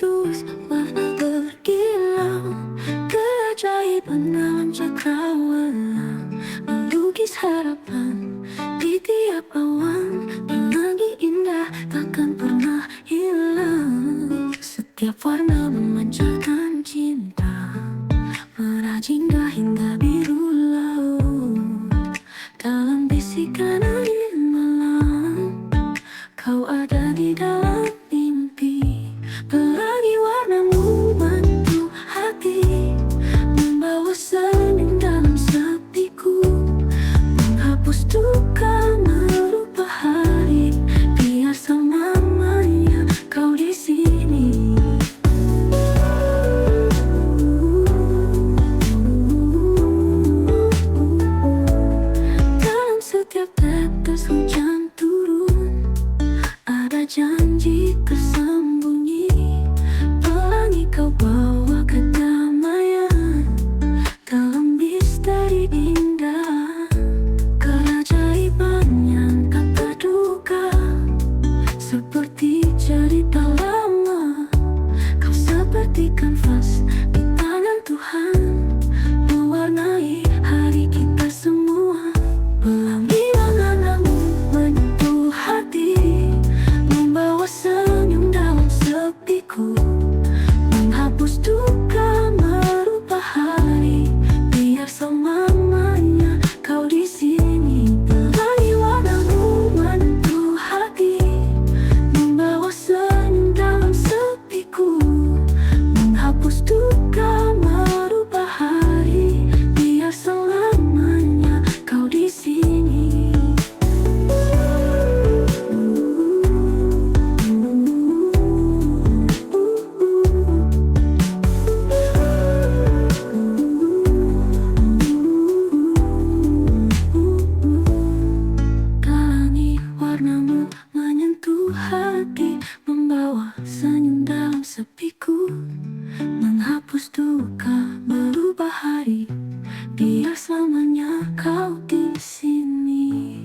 terus warna berkilau, keajaiban dalam cakrawala, melukis harapan di tiap awan. Pelangi indah takkan pernah hilang, setiap warna memancarkan cinta, merah jingga hingga biru laut. Dalam bisikan angin malam, kau ada di dalam mimpi. Pelangi warnamu menyentuh hati, membawa senyum dalam sepiku, menghapus duka, merubah hari, biar selamanya kau di sini. Dalam setiap tetes hujan turun, ada janji tersembunyi. Pelangi kau bawa kedamaian dalam misteri indah, keajaiban yang tak terduga, seperti cerita lama. Kau seperti kanvas di tangan Tuhan, mewarnai hari kita semua. Pelangi warnamu menyentuh hati, membawa senyum dalam sepiku, menghapus duka, merubah hari, biar selamanya kau di sini. Pelangi warnamu menyentuh hati, membawa senyum dalam sepiku, menghapus duka, merubah hari, biar selamanya kau di sini. Pelangi warnamu menyentuh hati, membawa senyum dalam sepiku, menghapus duka, merubah hari, biar selamanya kau di sini.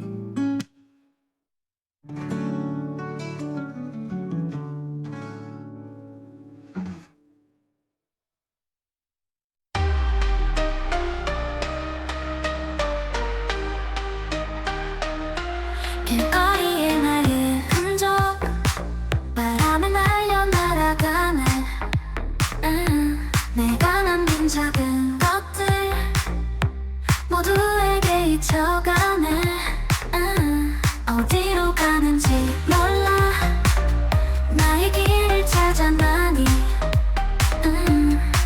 길거리에 나의 흔적, 바람에 날려 날아가네. 내가 남긴 작은 것들 모두에게 잊혀가네. 어디로 가는지 몰라, 나의 길을 찾아 나니.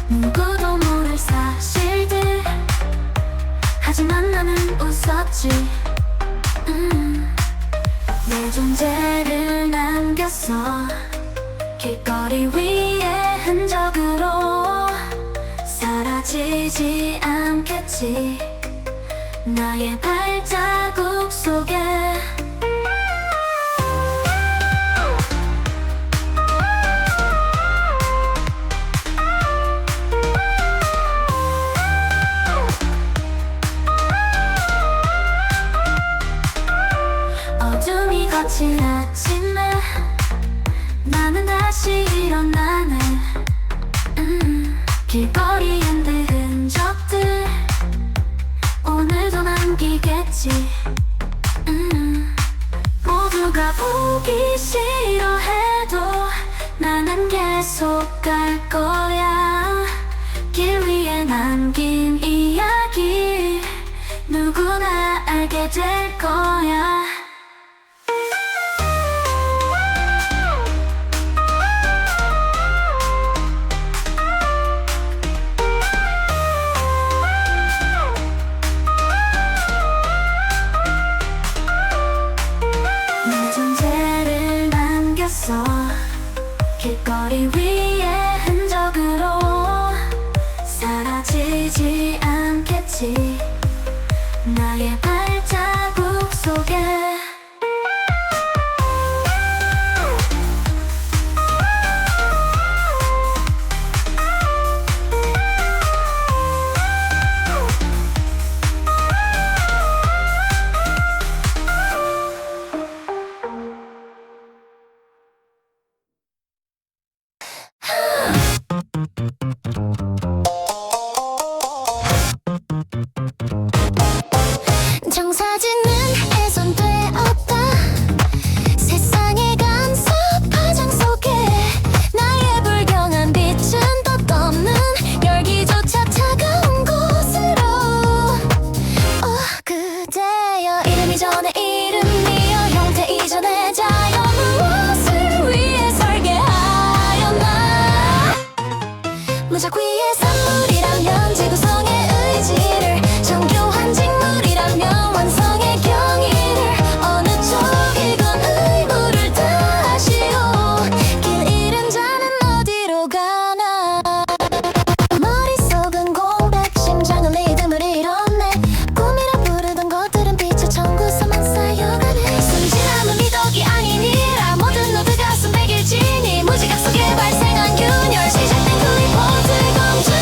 누구도 모를 사실들, 하지만 나는 웃었지. 내 존재를 남겼어, 길거리 위에 흔적으로. 사라지지 않겠지, 나의 발자국 속에. 어둠이 거친 아침에 나는 다시 일어나네. 길거리엔 내 흔적들 오늘도 남기겠지. 모두가 보기 싫어해도 나는 계속 갈 거야. 길 위에 남긴 이야기 누구나 알게 될 거야. 내 존재를 남겼어, 길거리 위에 흔적으로. 사라지지 않겠지, 나의 발자국 속에. 만삭 위의 산물이라면 지구성의 의지를 정교한 직물이라면 완성의 경의를 어느 쪽이건 의무를 다하시오 길 잃은 자는 어디로 가나 머릿속은 공백 심장은 리듬을 잃었네 꿈이라 부르던 것들은 빛의 천구서만 쌓여가네 순진함은 미덕이 아니니라 모든 노드 가슴 백일진이 무지각 속에 발생한 균열 시작된 클리포트 검증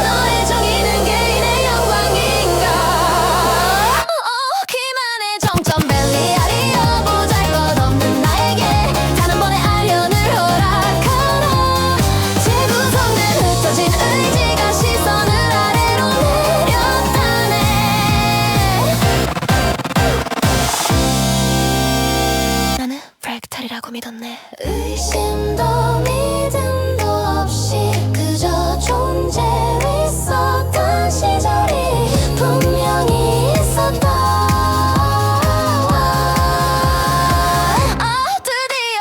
너의 정의는 개인의 영광인가 기만의 정점 벨리아리여 보잘것없는 나에게 단 한 번의 아련을 허락하라 재구성된 흩어진 의지가 시선을 아래로 내렸다네 나는 프랙탈이라고 믿었네 의심도 믿음도 없이 그저 존재로 있었던 시절이 분명히 있었다 드디어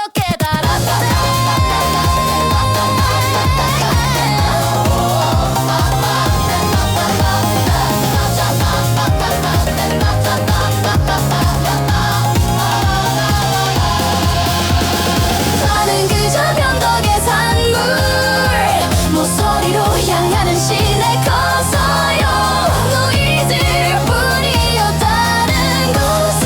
나는 그저 변덕의 산물 모서리로 향하는 시내 커서요 노이즈일 뿐이었다는 것을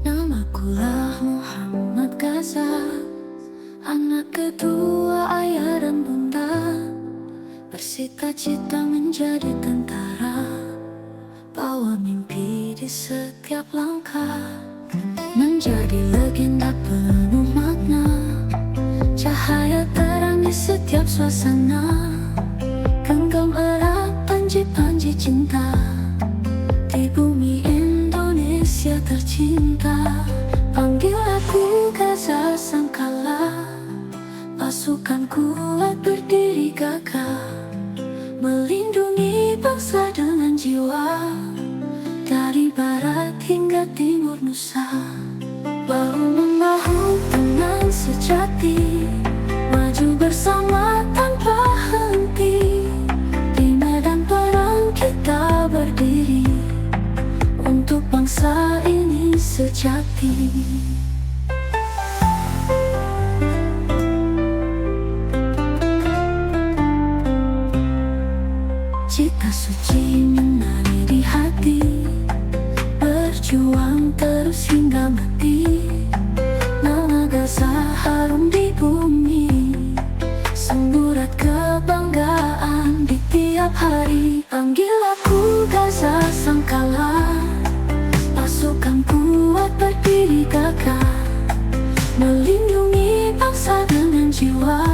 Namakulah Muhammad Gaza anak kedua ayah dan bunda bercita-cita menjadi tentara bawa mimpi di setiap langkah menjadi legenda penuh makna cahaya terang di setiap suasana genggam erat panji-panji cinta di bumi Indonesia tercinta panggil aku Gaza Sangkala pasukan kuat berdiri gagah melindungi bangsa dengan jiwa dari barat hingga timur nusa bahu-membahu dengan sejati maju bersama tanpa henti di medan perang kita berdiri untuk bangsa ini sejati cita suci menari di hati berjuang terus hingga mati nama Gaza harum di bumi semburat kebanggaan di tiap hari panggil aku Gaza Sangkala pasukan kuat berdiri gagah melindungi bangsa dengan jiwa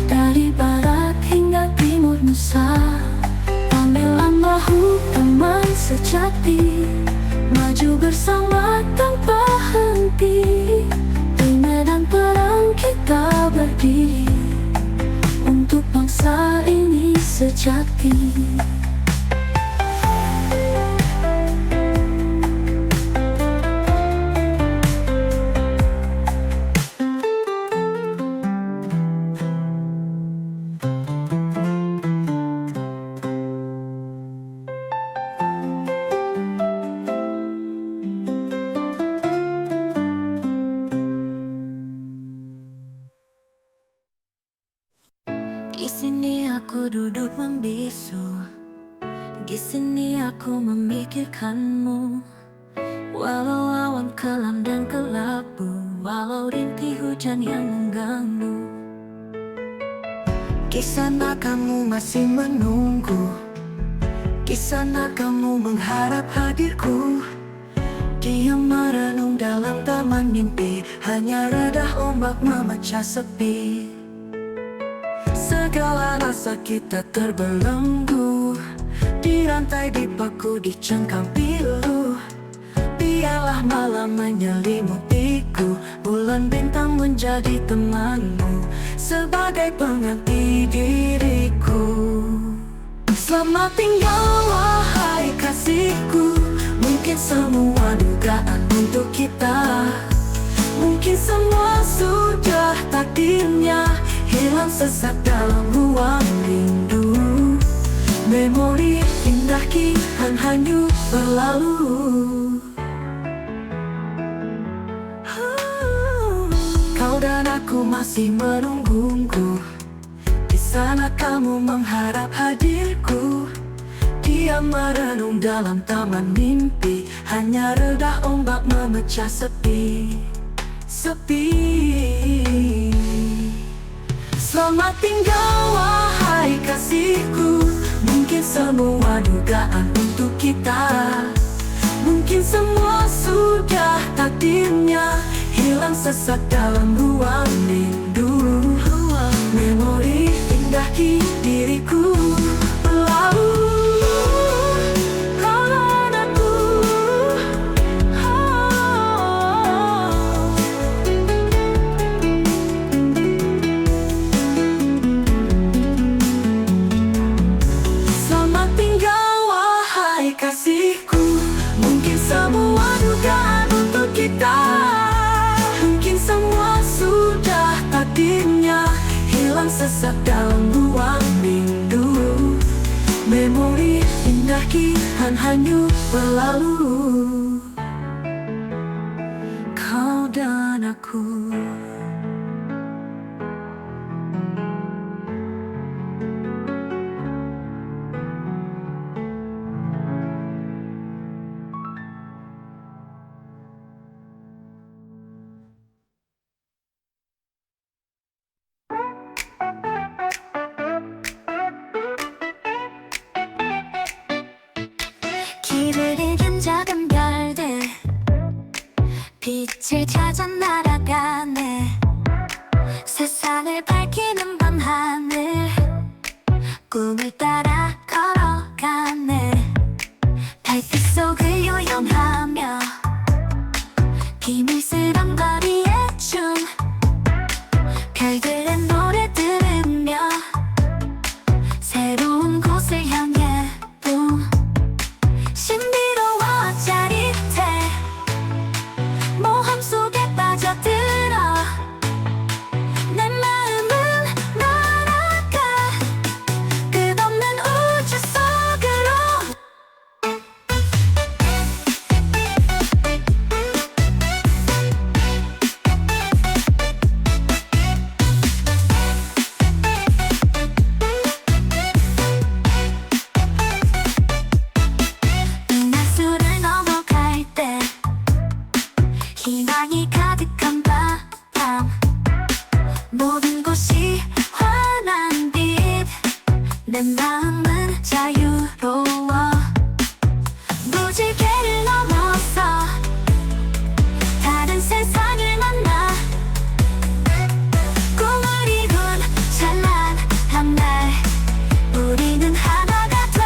dari barat hingga timur nusa pambillah bahu teman sejati maju bersama tanpa henti di medan perang kita berdiri untuk bangsa ini sejati Di sini aku duduk membisu, di sini aku memikirkanmu. Walau awan kelam dan kelabu, walau rintih hujan yang mengganggu. Di sana kamu masih menunggu, di sana kamu mengharap hadirku. Diam merenung dalam taman mimpi, hanya redah ombak memecah sepi. Segala rasa kita terbelenggu, dirantai, dipaku, dicengkam pilu. Biarlah malam menyelimutiku, bulan bintang menjadi temanmu sebagai pengganti diriku. Selamat tinggal wahai kasihku. Mungkin semua dugaan untuk kita, mungkin semua sudah takdirnya, hilang sesak dalam ruang rindu. Memori indah kian hanyut berlalu. Kau dan aku masih menungguku. Di sana kamu mengharap hadirku. Diam merenung dalam taman mimpi, hanya reda ombak memecah sepi. Selamat tinggal wahai kasihku. Mungkin semua dugaan untuk kita, mungkin semua sudah takdirnya, hilang sesak dalam ruang rindu. Memori indah di diriku berlalu. Kau dan aku, Selamat tinggal wahai kasihku. Mungkin semua dugaan untuk kita, mungkin semua sudah takdirnya, hilang sesak dalam ruang rindu. Memori indah kian hanyut berlalu. Kau dan aku. 길을 잃은 작은 별들 빛을 찾아 날아가네. 세상을 밝히는 밤하늘 꿈을 따라 걸어가네. 달빛 속을 요영하며 비밀스런 거리의 춤, 별들의 노래 들으며 새로운 곳을 향해 붐. 신비로워 짜릿해. 모험 속에 빠져들어 내 마음은 날아가 끝없는 우주 속으로. 은하수를 넘어갈 때 희망이 가득한 밤, 모든 곳이 환한 빛. 내 마음은 자유로워. 무지개를 넘어서 다른 세상을 만나 꿈을 이룬 찬란한 날, 우리는 하나가 돼.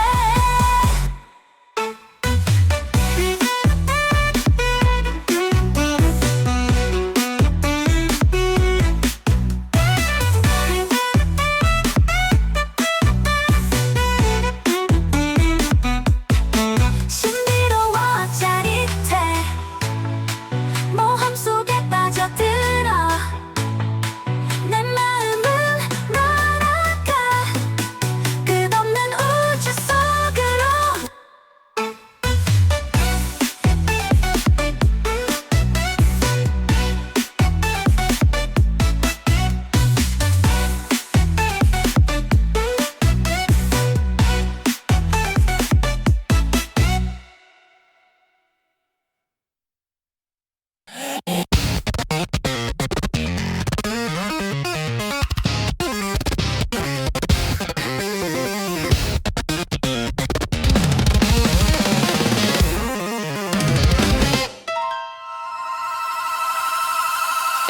신비로워 짜릿해. 모험 속에 빠져들어 내 마음은 날아가 끝없는 우주 속으로.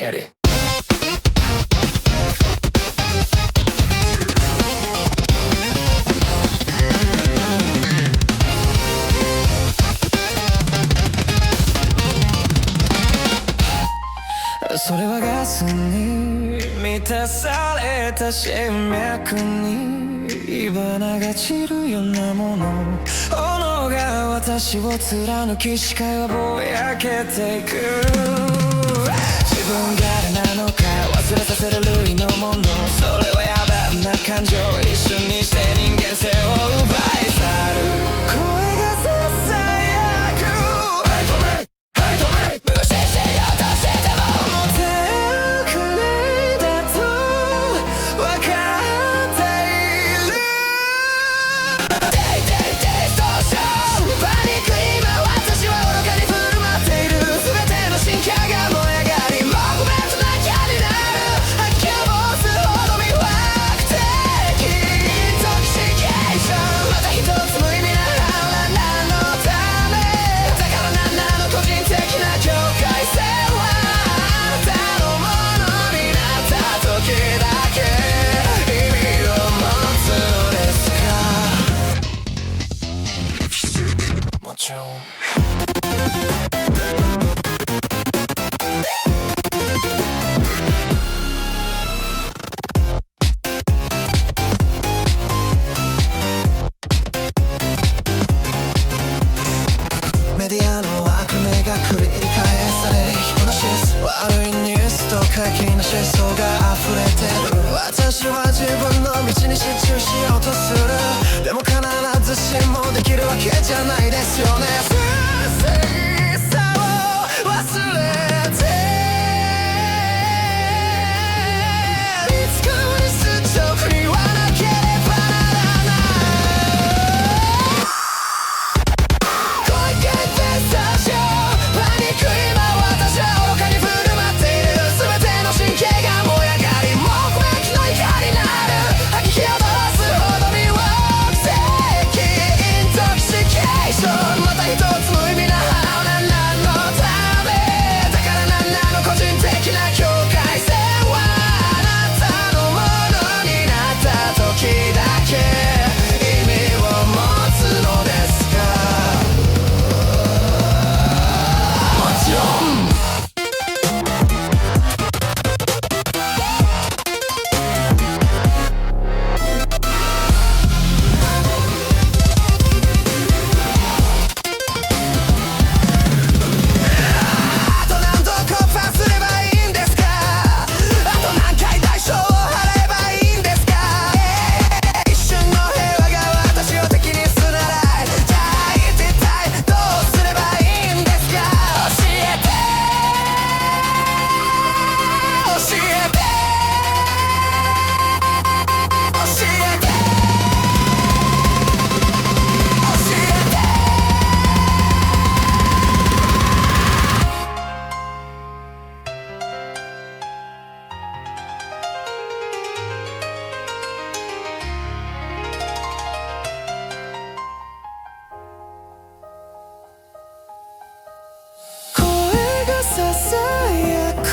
Edit. それはガスに満たされた心脈に火花が散るようなもの、炎が私を貫き視界はぼやけていく。自分が誰なのか忘れさせる類のもの、それはやばな感情一瞬にして人間性を奪い去る。声がささやく Hate me, hate me 無視しようとしてももう手遅れだと分かっている。デイストーションパニック今私は愚かに振る舞っている。全ての神経が燃え上がりモーメントなきゃになる。吐きこぼすほど魅惑的イントキシケーション。また一つ無意味な反乱何のためだから何なの個人的な境界線はあなたのものになった時だけ意味を持つのですか。もちろんメディアの悪名が繰り返されヒプノシス、悪いニュースと過激な思想が溢れてる。私は自分の道に集中しようとする。でも必ずしもできるわけじゃないですよね。純粋さを忘れていつかは実直に言わなければならない。小池でスタジオパニック今私は愚かに振る舞っている。全ての神経が燃え上がり木目の怒りなる。吐き落とすほど魅惑的イントキシケーション。また一つ無意味な反乱何のためだから何なの個人的な境界線はあなたのものになった時だけ意味を持つのですか。もちろんあと何度コンパすればいいんですか。あと何回代償を払えばいいんですか。一瞬の平和が私を敵にすならじゃあ一体どうすればいいんですか。教えて教えて教えて教えて。声がささやく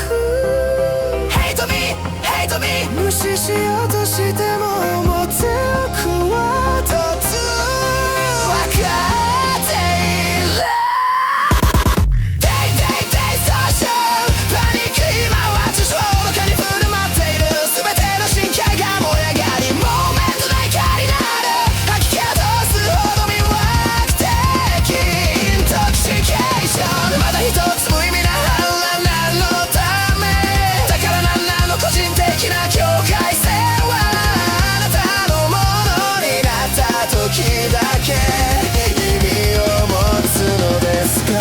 Hate me, hate me 無視しようとしても表奥はとつ分かっている。デイストーションパニック今私は愚かに振る舞っている。全ての神経が燃え上がりモーメントな怒りなる。吐き落とすほど魅惑的イントキシケーション。また一つ無意味な反乱何のためだから何なの個人的な境界線はあなたのものになった時だけ意味を持つのですか。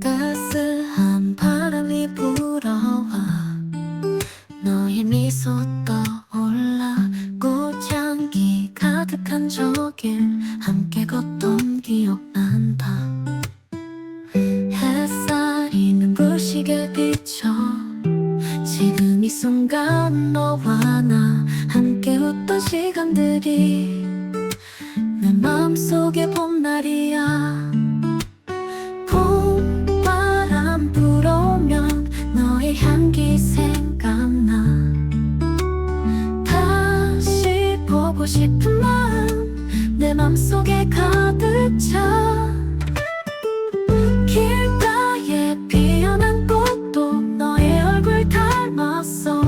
따스한 바람이 불어와 너의 미소 떠올라 꽃향기 가득한 저길 함께 걷던 기억난다. 햇살이 눈부시게 비쳐 지금 이 순간 있었던 너와 나 함께 웃던 시간들이 내 마음속에 봄날이야. 봄바람 불어오면 너의 향기 생각나. 다시 보고 싶은 마음 내 맘속에 가득 차. 길가에 피어난 꽃도 너의 얼굴 닮았어.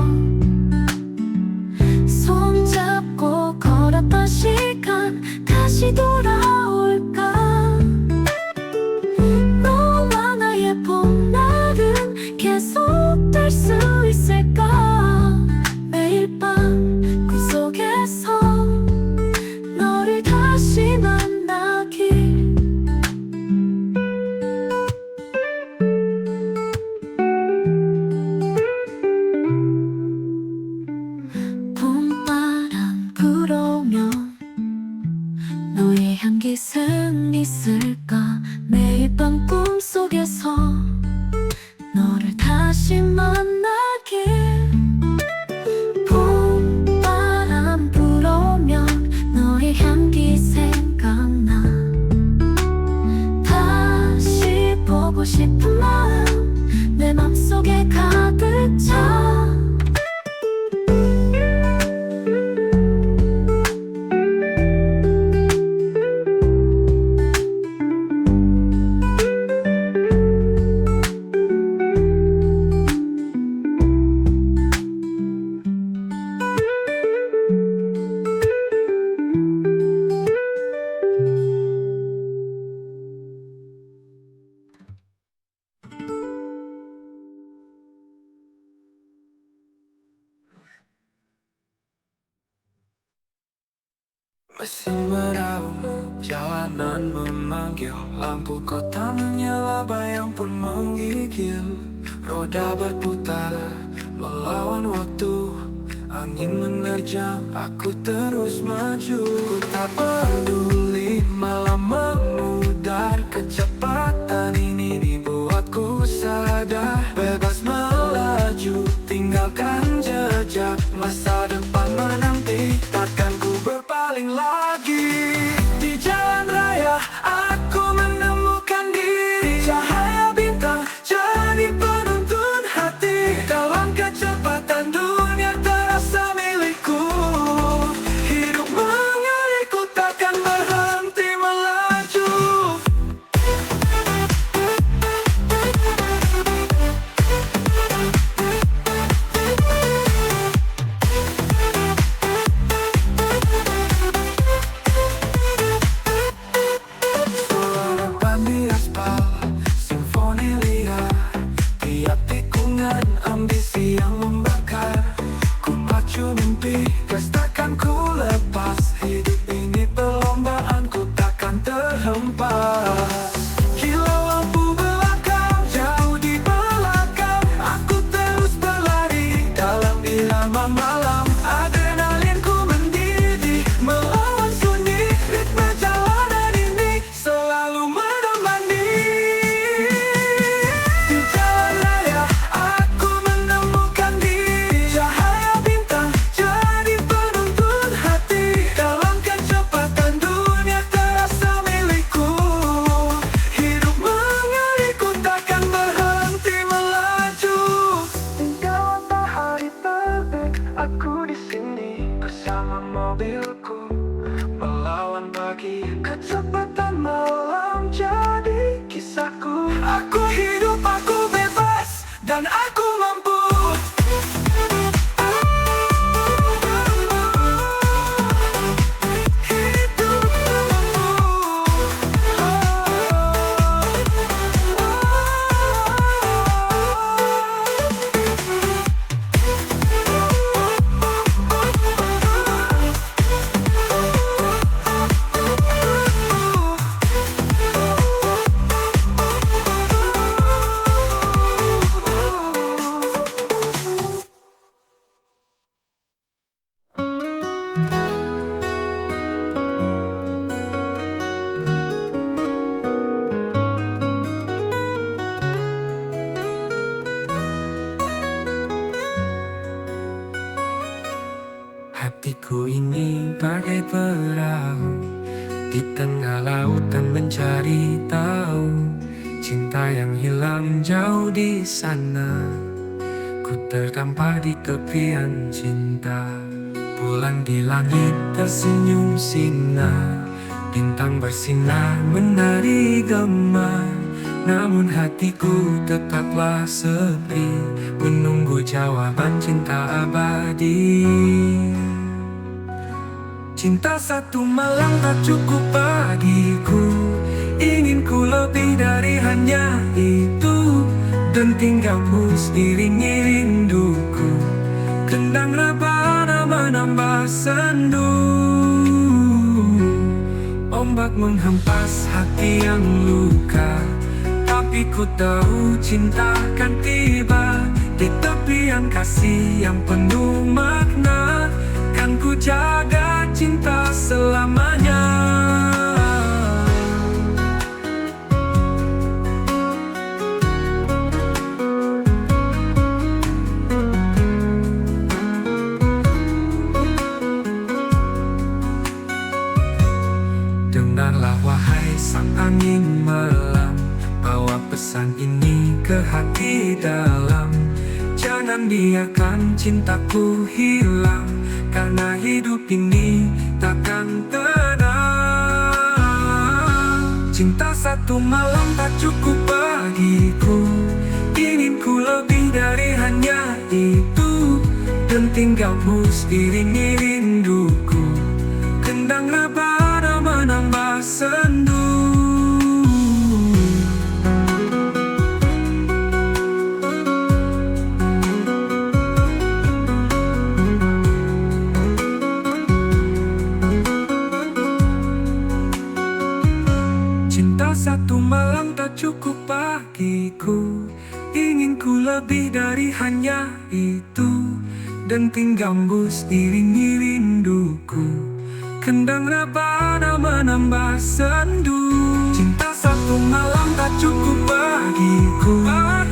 손잡고 걸었던 시간 다시 돌아올까. 너와 나의 봄날은 계속될 수 있을까. 매일 밤 꿈속에서 너를 다시 만나길. 봄바람 불어오면 너의 향기는 있을까. 매일 밤 꿈속에서 너를 다시 만나길. 봄바람 불어오면 너의 향기 생각나. 다시 보고 싶은 마음 내 맘속에 가득 차. Masih meraung, jalanan memanggil. Lampu kota menyala, bayang pun menggigil. Roda berputar, melawan waktu. Angin menerjang, aku terus maju. Ku tak peduli, malam memudar. Kecepatan ini dibuatku sadar. Bebas melaju, tinggalkan jejak. Masa depan menanti, takkan ku berpaling lagi. Di jalan raya aku menemukan diri. Cahaya bintang jadi penuntun hati. Dalam kecepatan dunia terasa milikku. Hidup mengeriku, takkan berhenti melaju. Suara ban di aspal, simfoni liar. Tiap tikungan ambisi yang membakar. Ku pacu mimpi, gas takkan ku lepas. Hidup ini perlombaan, ku takkan terhempas. Kilau lampu belakang, jauh di belakang. Aku terus berlari dalam irama malam. Adrenalinku mendidih, melawan sunyi. Ritme jalanan ini selalu menemani. Di jalan raya aku menemukan diri. Cahaya bintang jadi penuntun hati. Dalam kecepatan dunia terasa milikku. Hidup mengeriku, takkan berhenti melaju. Hingga matahari terbit, aku di sini bersama mobilku. Melawan pagi, kecepatan malam jadi kisahku. Aku hidup, aku bebas, dan aku mampu. Hidup mampu. Hatiku ini bagai perahu di tengah lautan mencari tahu cinta yang hilang jauh di sana. Ku terdampar di tepian cinta. Bulan di langit tersenyum sinar, bintang bersinar menari gema. Namun hatiku tetaplah sepi, menunggu jawaban cinta abadi. Cinta satu malam tak cukup bagiku, ingin ku lebih dari hanya itu. Dan tinggalmu seiringi rinduku, kendang rebana menambah sendu. Ombak menghempas hati yang luka, tapi ku tahu cinta akan tiba. Di tepian kasih yang penuh makna, kan ku jaga cinta selamanya. Dengarlah wahai sang angin malam, bawa pesan ini ke hati dalam. Jangan biarkan cintaku hilang, karena hidup ini takkan tenang. Cinta satu malam tak cukup bagiku, ingin ku lebih dari hanya itu. Dan tinggalmu seiringi rinduku, kendang rebana menambah sendu. Cinta satu malam tak cukup bagiku, ingin ku lebih dari hanya itu. Dan tinggalmu seiringi rinduku, kendang rebana menambah sendu. Cinta satu malam tak cukup bagiku,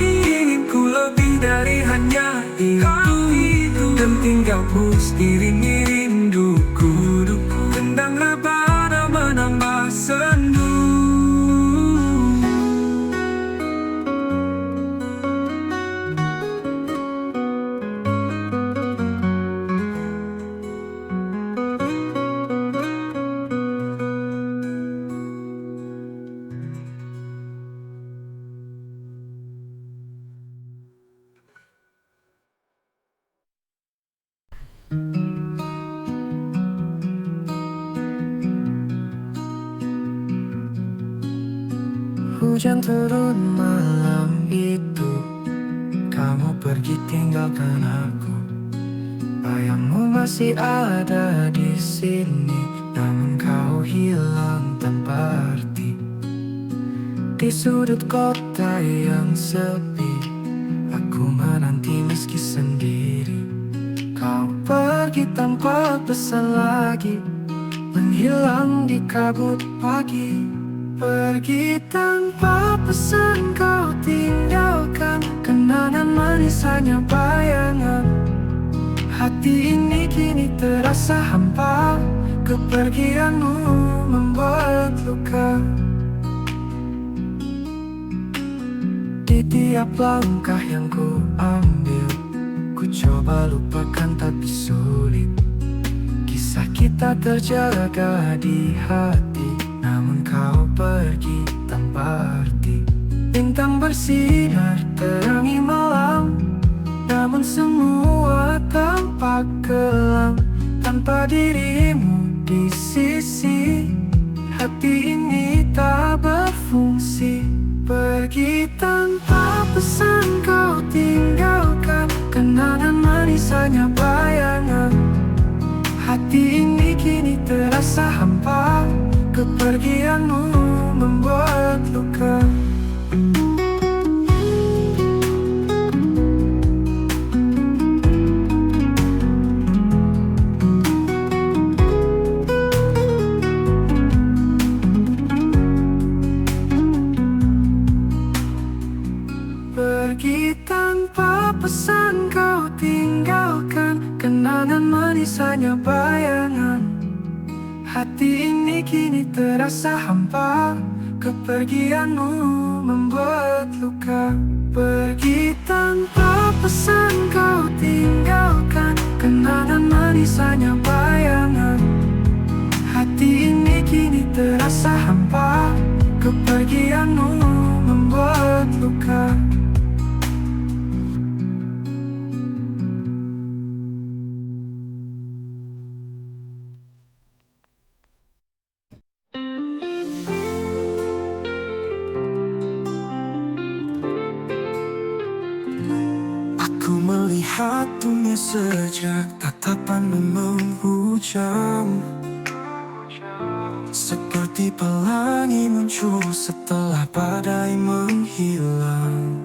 ingin ku lebih dari hanya itu. Dan tinggalmu seiringi rinduku, kendang rebana menambah sendu. Hujan turun malam itu, kamu pergi tinggalkan aku. Bayangmu masih ada di sini, namun kau hilang tanpa arti. Di sudut kota yang sepi, aku menanti meski sendiri. Kau pergi tanpa pesan lagi, menghilang di kabut pagi. Pergi tanpa pesan, kau tinggalkan kenangan manis hanya bayangan. Hati ini kini terasa hampa, kepergianmu membuat luka. Di tiap langkah yang ku ambil, ku coba lupakan tapi sulit. Kisah kita terjaga di hati, namun kau pergi tanpa arti. Bintang bersinar terangi malam, namun semua tampak kelam. Tanpa dirimu di sisi, hati ini tak berfungsi. Pergi tanpa pesan, kau tinggalkan kenangan manis hanya bayangan. Hati ini kini terasa hampa, kepergianmu membuat luka. Pergi tanpa pesan, kau tinggalkan kenangan Kenangan manis hanya bayangan. Hati ini kini terasa hampa. Kepergianmu membuat luka. Pergi tanpa pesan kau tinggalkan. Kenangan manis hanya bayangan. Hati ini kini terasa hampa. Kepergianmu membuat luka. Aku melihat dunia sejak tatapanmu menghujam. Seperti pelangi muncul setelah badai menghilang.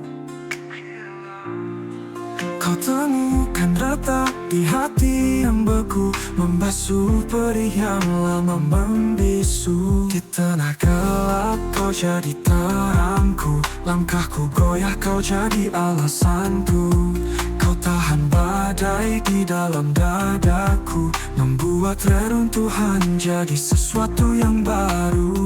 Kau temukan retak di hati yang beku, membasuh perih yang lama membisu. Di tengah gelap kau jadi terangku. Langkahku goyah kau jadi alasanku. Kau tahan badai di dalam dadaku, membuat reruntuhan jadi sesuatu yang baru.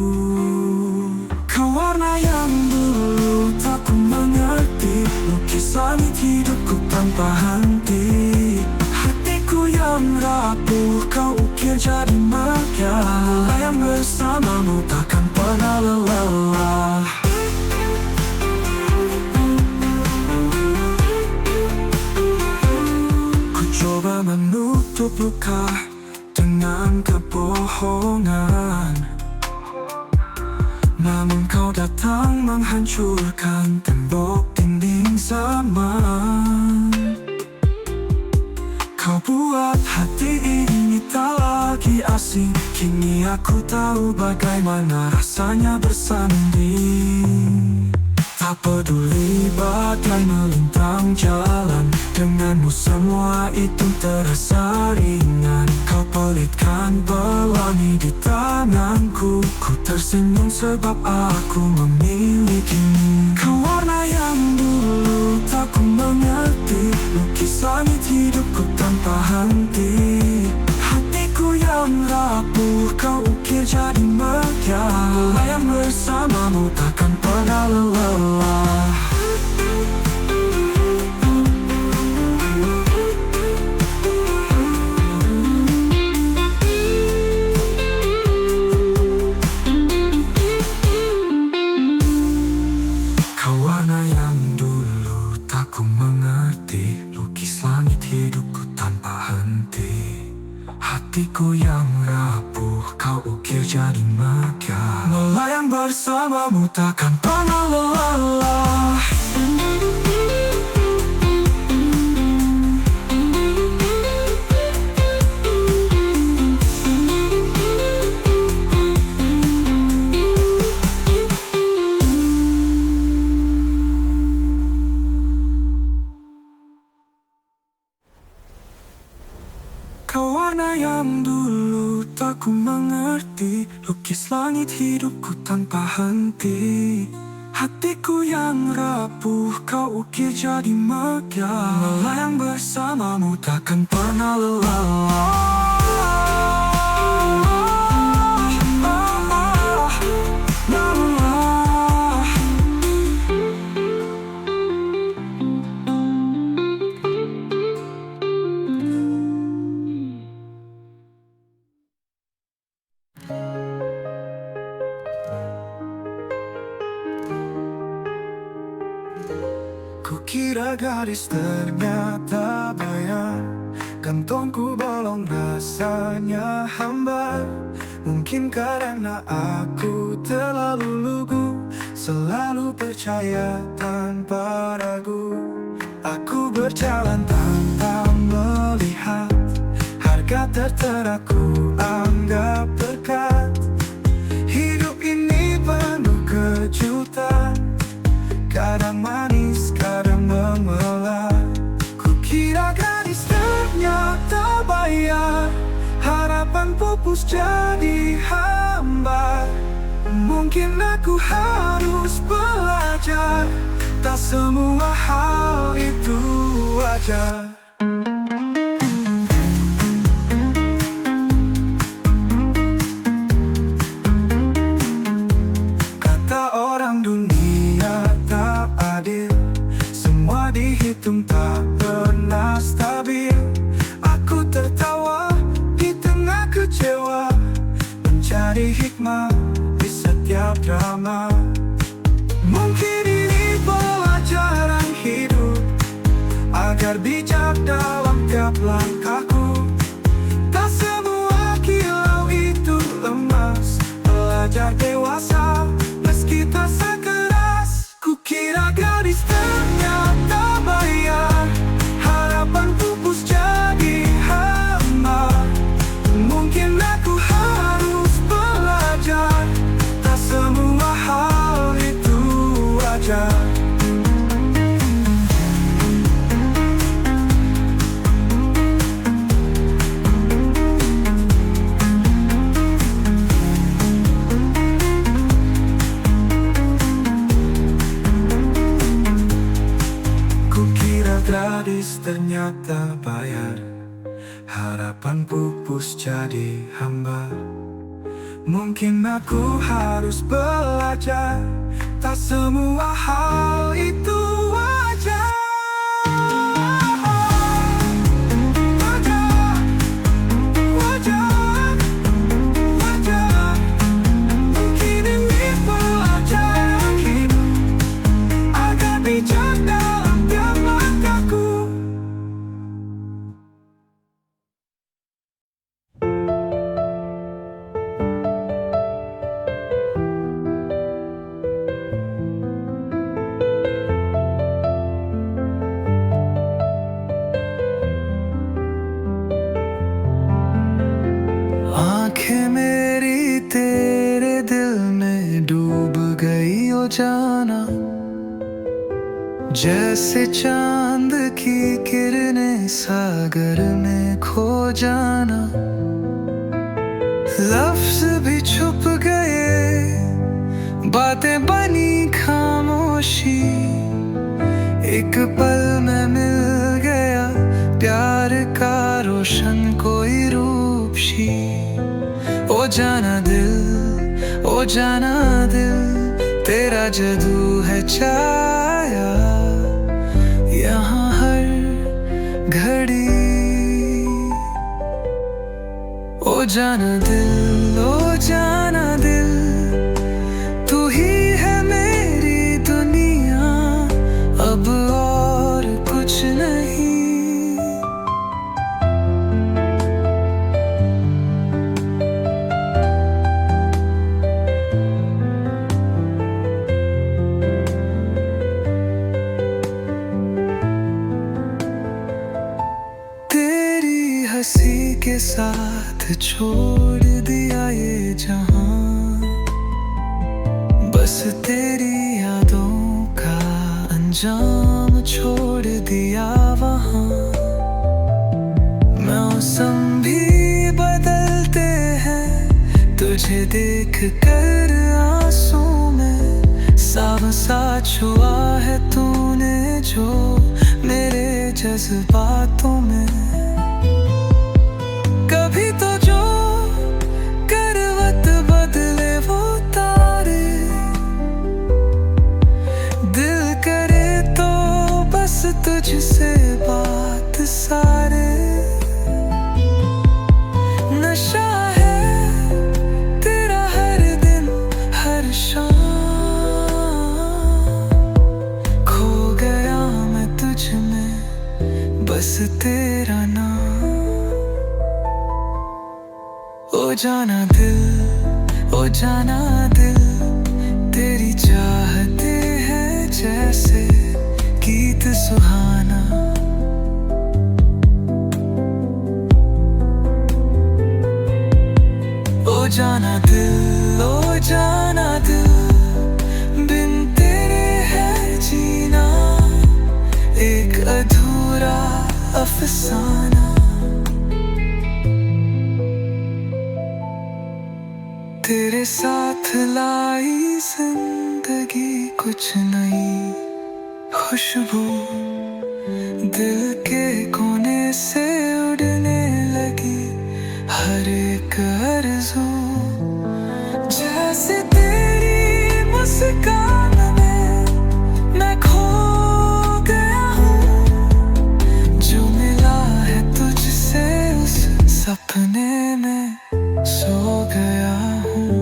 Kau warna yang dulu tak ku mengerti, lukis langit hidupku tanpa henti. Hatiku yang rapuh kau ukir jadi megah. Layang bersamamu takkan pernah lelah. Ku coba menutup luka dengan kebohongan, namun kau datang menghancurkan tembok dinding zaman. Kau buat hati ini tak lagi asing. Kini aku tahu bagaimana rasanya bersanding. Tak peduli badai melintang jalan, denganmu semua itu terasa ringan. Kau pelitkan pelangi di tanganku, ku tersenyum sebab aku memilikimu. Kau warna yang dulu tak ku mengerti, lukis langit hidupku tanpa henti. Hatiku yang rapuh kau ukir jadi megah. Layang bersamamu takkan pernah lelah. Kau warna yang dulu tak ku mengerti, lukis langit hidupku tanpa henti. Hatiku yang rapuh kau ukir jadi megah. Melayang bersamamu takkan pernah lelah. Kau warna yang dulu tak ku mengerti, lukis langit hidupku tanpa henti. Hatiku yang rapuh kau ukir jadi megah. Melayang bersamamu takkan pernah lelah. Kukira gadis ternyata bayar, kantongku bolong rasanya hambar. Mungkin karena aku terlalu lugu, selalu percaya tanpa ragu. Aku berjalan tanpa melihat, harga terteraku anggap berkat. Hidup ini penuh kejutan, kadang manis, kadang memelah. Kukira gadis ternyata bayar, harapan pupus jadi hambar. Mungkin aku harus belajar, tak semua hal itu wajar. jadi hikmah di setiap drama. Mungkin ini pelajaran hidup, agar bijak dalam tiap langkahku. Tak semua kilau itu lemas, belajar dewasa meski terasa keras. Kukira gadis ternyata bayar, harapan pupus jadi hamba. Mungkin aku harus belajar, tak semua hal itu wajar. Kukira gadis ternyata bayar, harapan pupus jadi hamba. Mungkin aku harus belajar, tak semua hal itu wajar. Wajar, wajar, wajar. Mungkin ini pelajaran hidup, agar bijak dalam tiap langkahku. आंखें मेरी तेरे दिल में डूब गई ओ जाना, जैसे चांद की किरणें सागर में खो जाना। लफ्ज भी छुप गए, बातें बनी खामोशी, एक पल में मिल गया प्यार का रोशन कोई रूपशी। ओ जाना दिल, ओ जाना दिल, तेरा जादू है छाया यहाँ हर घड़ी। ओ जाना दिल, ओ जाना दिल, तू ही है मेरी दुनिया, अब और कुछ नहीं। तेरी हंसी के साथ छोड़ दिया ये जहां, बस तेरी यादों का अंजाम छोड़ दिया वहां। मौसम भी बदलते हैं, तुझे देख कर आंसू में सावन सा छुआ है तूने जो मेरे जज्बातों में। कभी तो जो करवट बदले वो तारे, दिल करे तो बस तुझसे बात सारे। नशा है तेरा हर दिन हर शाम, खो गया मैं तुझ में बस तेरा नाम। ओ जाना दिल, ओ जाना दिल, तेरी चाहते हैं जैसे गीत सुहाना। ओ जाना दिल, ओ जाना दिल, बिन तेरे है जीना एक अधूरा अफसाना। तेरे साथ लाई जिंदगी कुछ नई खुशबू, दिल के कोने से उड़ने लगी हर एक आरज़ू। जैसे तेरी मुस्कान में मैं खो गया हूँ, जो मिला है तुझसे उस सपने में सो गया हूँ।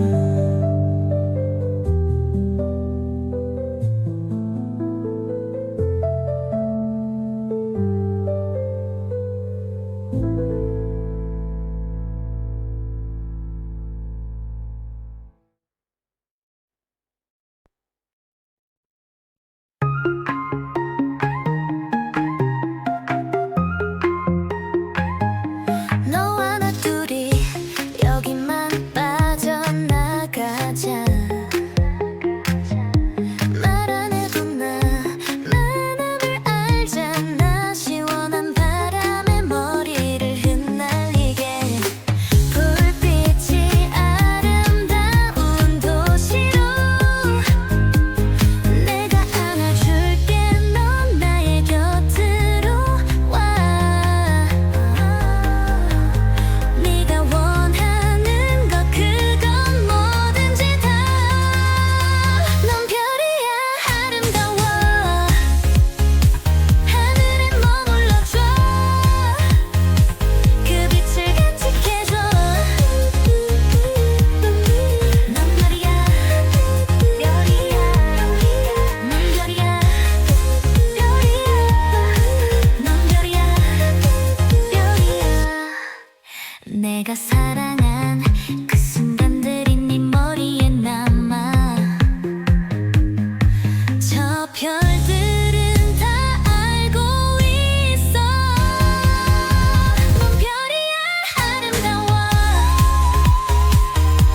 내가 사랑한 그 순간들이 네 머리에 남아. 저 별들은 다 알고 있어. 넌 별이야 아름다워.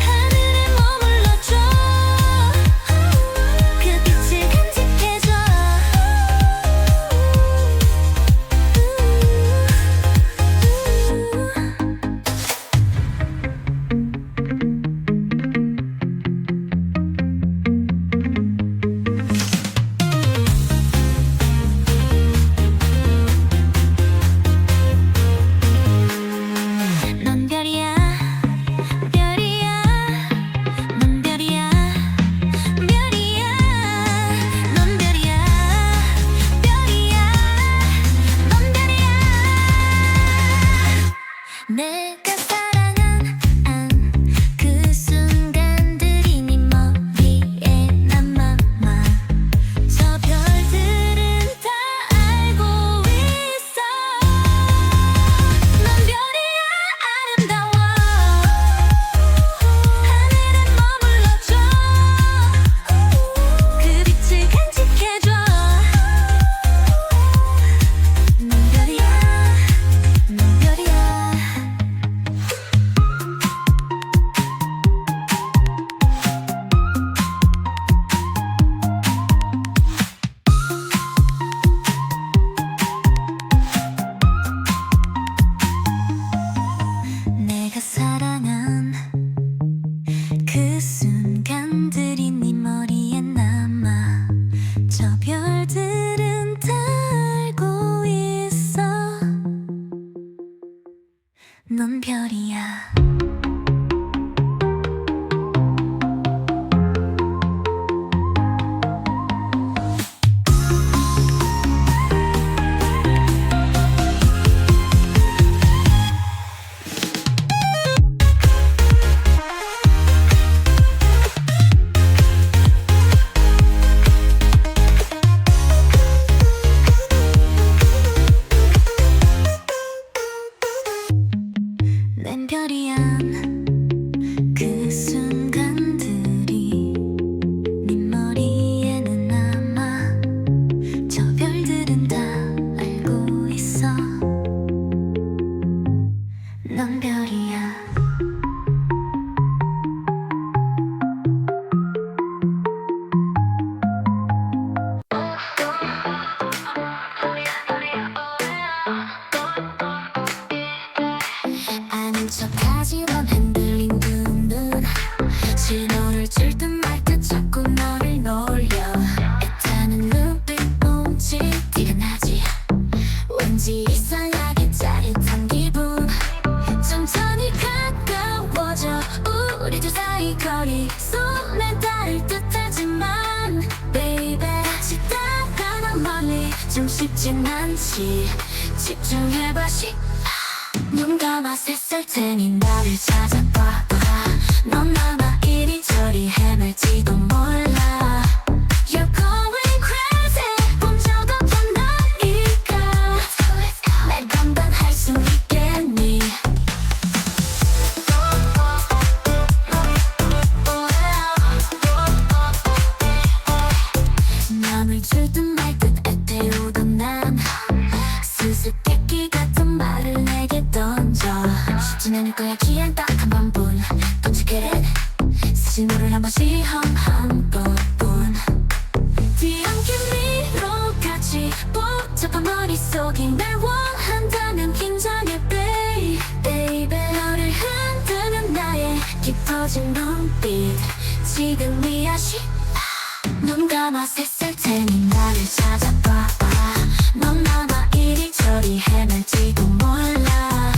하늘에 머물러줘. 그 빛을 간직해줘. 넌 별이야, 별이야. 넌 별이야, 별이야. 넌 별이야, 별이야. 넌 별이야. 내가 사랑한 그 순간들이 네 머리에 남아. 저 별들은 다 알고 있어. 넌 별이야 아름다워. 하늘에 머물러줘. 그 빛을 간직해줘. 넌 별이야, 넌 별이야. 내가 사랑한 그 순간들이 네 머리에 남아. 저 별들은 다 알고 있어. 넌 별이야. 낸 별이야. 그 순간들이 네 머리에는 남아. 저 별들은 다 알고 있어. 넌 별이야. 아닌 척하지만 흔들린 두 눈. 신호를 줄 듯 말 듯 자꾸 너를 놀려. 애타는 눈빛 몸짓 티가 나지. 왠지 이상하게 짜릿한 기분. 천천히 가까워져. 우리 둘 사이 거리 손에 닿을 듯하지만 baby 다시 다가가 멀리 좀 쉽진 않지. 집중해봐. 눈 감아 샜을 테니 나를 찾아봐. 넌 아마 이리저리 헤맬지도 몰라. You're going crazy. 본 적 없던 너니까 날 감당할 수 있겠니? 맘을 줄 듯 말 듯 애태우던 난 수수께끼 같은 말을 내게 던져. 쉽진 않을 거야. 기회는 딱 한 번뿐. Don't you get it? 신호를 한 번 시험한 것뿐. 뒤엉킨 미로같이 복잡한 머릿속이 날 원한다면 긴장해 baby. 너를 흔드는 나의 깊어진 눈빛 지금이야. 눈 감아 샜을 테니 나를 찾아봐. 넌 아마 이리저리 헤맬지도 몰라.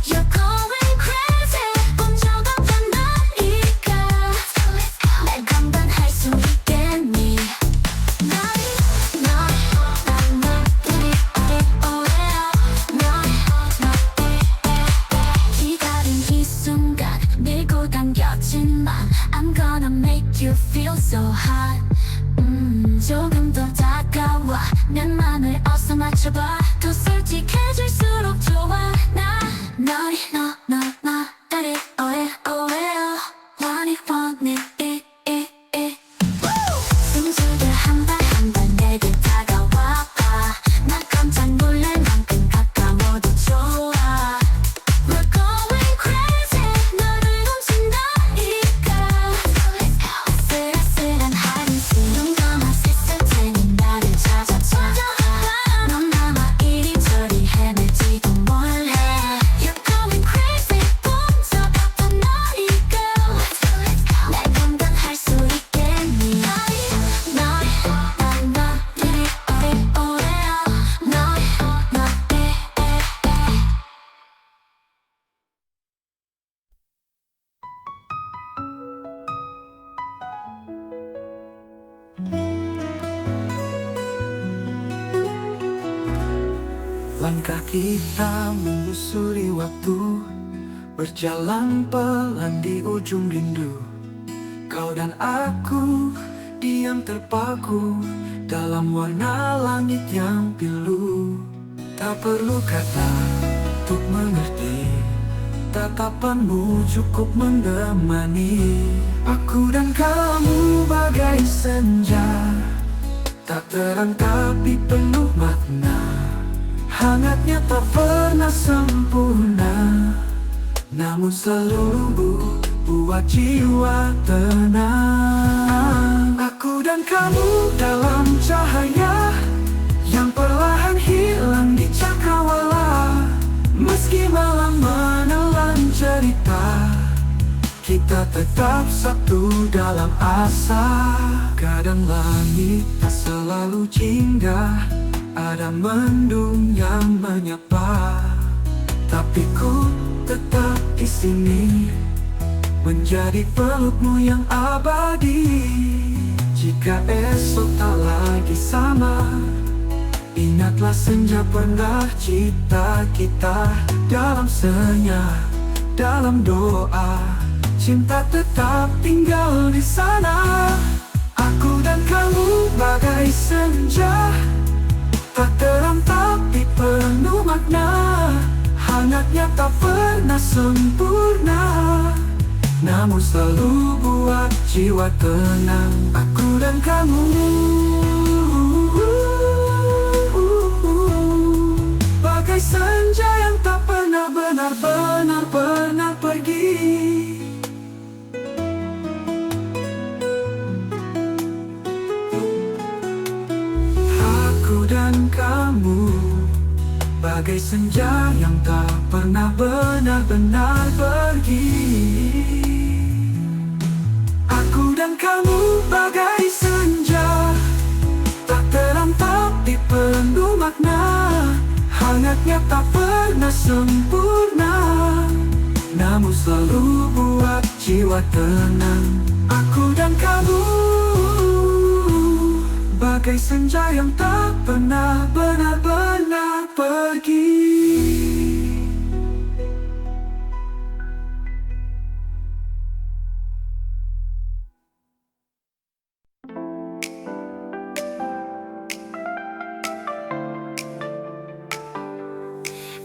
You're going crazy. 본 적 없던 너니까 날 감당할 수 있겠니? 기다린 이 순간 밀고 당겨지만 I'm gonna make you feel so hot. 조금 더 다가와. 내 맘을 어서 맞춰봐. 더 솔직해질수록 좋아. 나 너 나를 오해요 많이 원해 순수들 한 발 한 발 내게 다가와 난 깜짝 놀랄 만큼 가까워도 좋아 We're going crazy 너를 훔친다니까 쓸쓸한 하루씩 눈 감아 씻을 테니 나를 찾아봐 넌 남아 이리저리 헤매지도 몰래 You're going crazy 본 적 없던 너니까 날 감당할 수 있겠니 난 너를 오래요 Langkah kita menyusuri waktu, berjalan pelan di ujung rindu. Kau dan aku diam terpaku dalam warna langit yang pilu. Tak perlu kata untuk mengerti, tatapanmu cukup menemani. Aku dan kamu bagai senja, tak terang tapi penuh makna. Hangatnya tak pernah sempurna, namun selalu buat jiwa tenang. Aku dan kamu dalam cahaya yang perlahan hilang di cakrawala. Meski malam menelan cerita, kita tetap satu dalam asa. Kadang langit tak selalu indah, ada mendung yang menyapa, tapi ku tetap di sini menjadi pelukmu yang abadi. Jika esok tak lagi sama, ingatlah senja pernah cipta kita. Dalam senyap, dalam doa, cinta tetap tinggal di sana. Aku dan kamu bagai senja, tak terang tapi penuh makna. Hangatnya tak pernah sempurna, namun selalu buat jiwa tenang. Aku dan kamu bagai senja yang tak pernah benar-benar pernah pergi. Aku dan kamu bagai senja yang tak pernah benar-benar pergi. Aku dan kamu bagai senja, tak terang tapi penuh makna. Hangatnya tak pernah sempurna, namun selalu buat jiwa tenang. Aku dan kamu bagai senja yang tak pernah benar-benar pergi.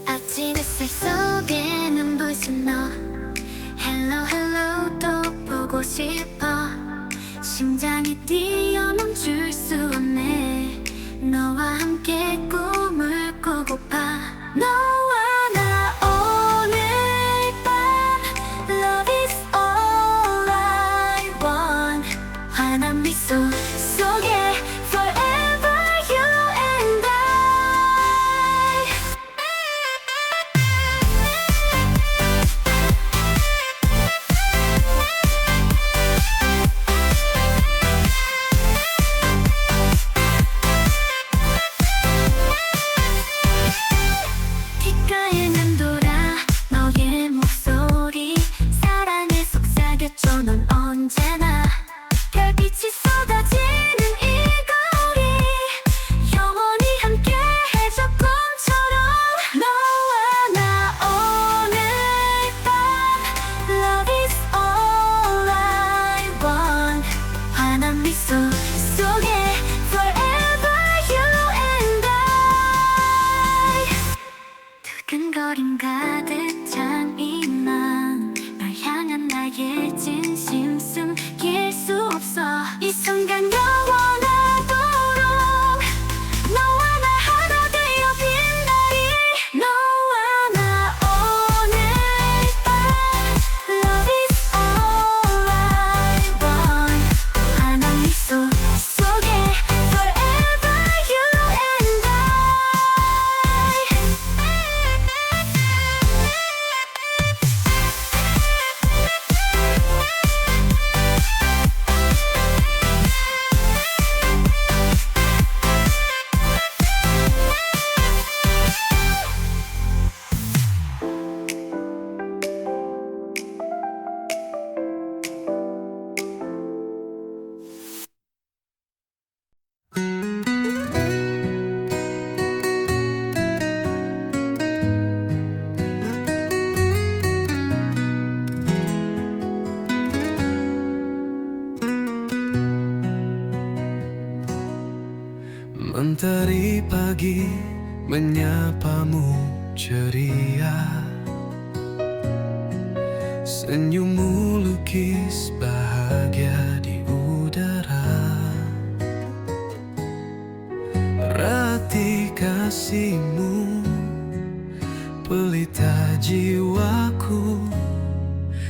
아침 햇살 속에 눈부신 너 Hello hello 또 보고 싶어 심장이 뛰어 멈출 수 없네 너와 함께 꿈을 꾸고파 너와 나 오늘 밤 Love is all I want 환한 미소 속에 Forever you and I Mentari pagi menyapamu ceria, senyummu lukis bahagia di udara. Rati kasihmu pelita jiwaku,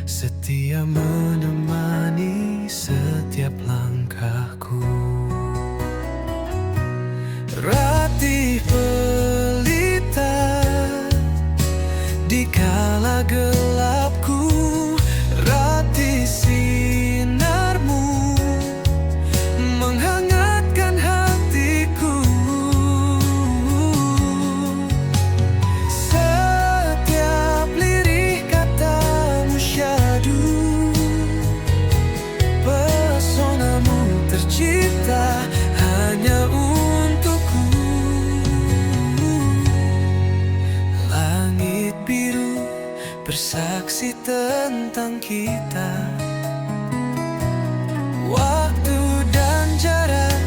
setia menemani setiap langkahku. Rati pelita di kala gelapku, rati sinarmu menghangatkan hatiku. Setiap lirih katamu syahdu, pesonamu tercipta hanya untukku. Langit biru bersaksi tentang kita, waktu dan jarak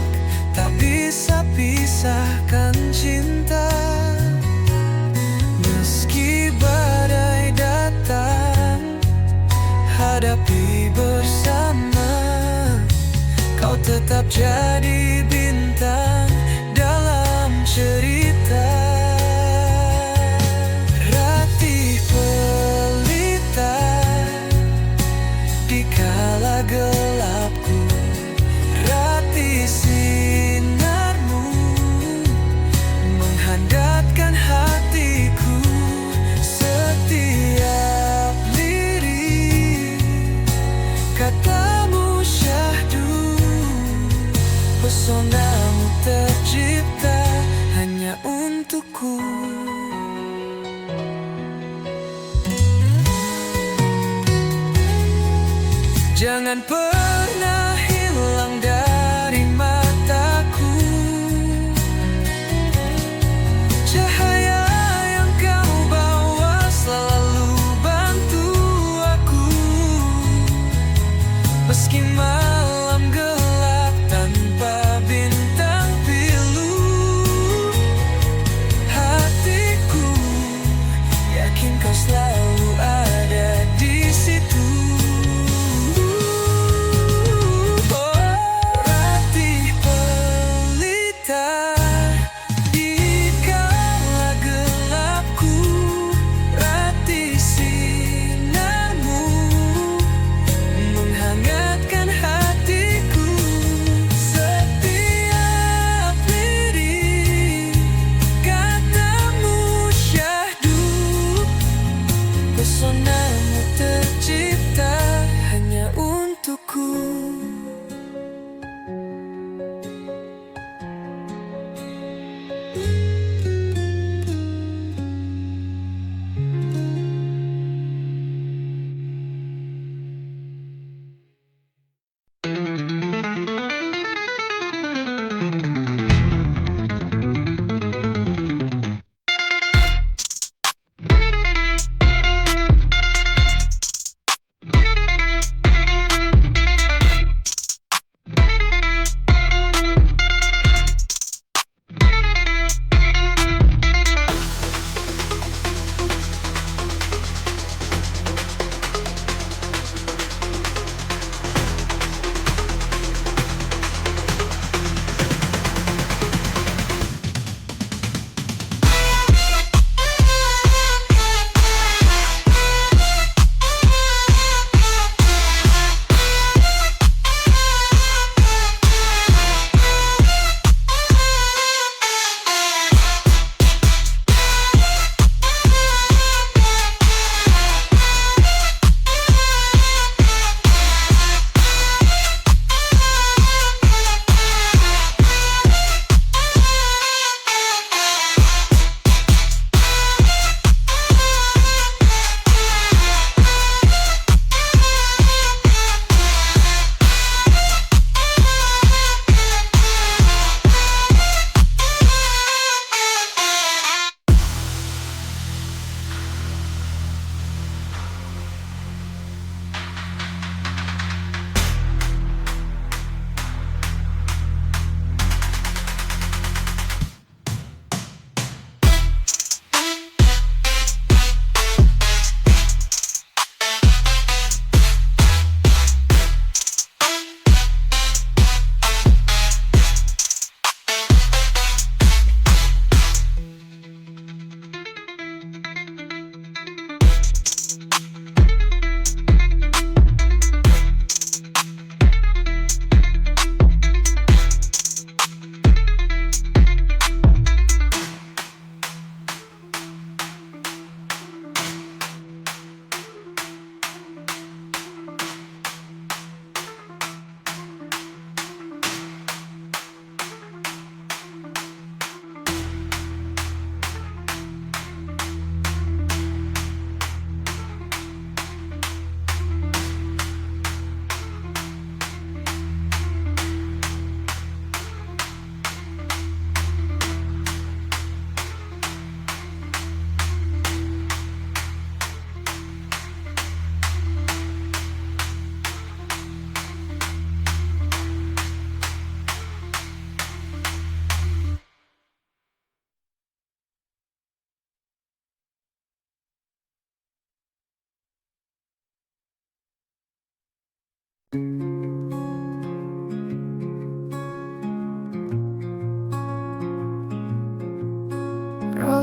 tak bisa pisahkan cinta. Meski badai datang, hadapi bersama, kau tetap jadi bintang dalam cerita. Rati pelita di kala gelapku, rati sinarmu menghangatkan hatiku. Setiap lirih katamu syahdu, pesonamu tercipta hanya untukku. Jangan pernah hilang dari mataku, cahaya yang kau bawa selalu bantu aku. Meski malam gelap tanpa bintang pilu, hatiku yakin kau selalu ada di situ.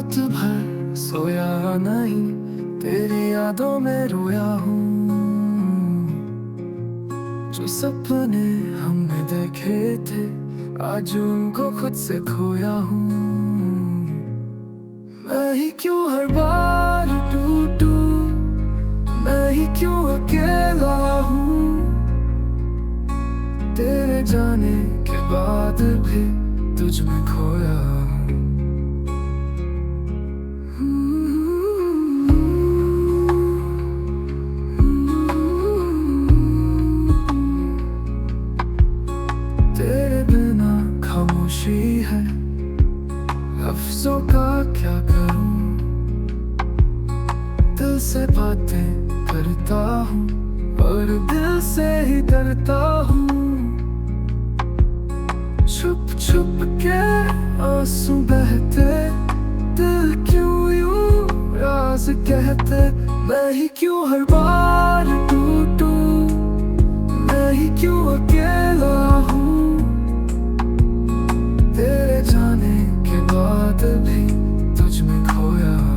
रात भर सोया नहीं, तेरी यादों में रोया हूँ। जो सपने हमने देखे थे, आज उनको खुद से खोया हूँ। मैं ही क्यों हर बार टूटूं, मैं ही क्यों अकेला हूँ। तेरे जाने के बाद भी तुझ में खोया हूँ। तेरे बिना खामोशी है, लफ्जों का क्या करूं। दिल से बातें करता हूँ और दिल से ही डरता हूँ। छुप छुप के आंसू बहते, दिल क्यों यूं राज कहते। मैं ही क्यों हर बार टूटूं, मैं ही क्यों अकेला हूँ। तेरे जाने के बाद भी तुझ में खोया हूँ।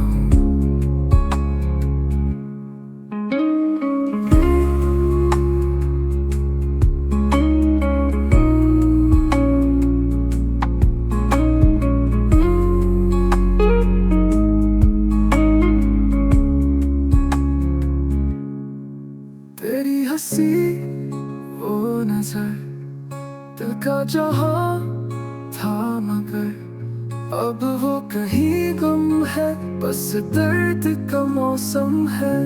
तेरी हंसी वो नजर, दिल का जहां था मगर अब वो कहीं गुम है। बस दर्द का मौसम है।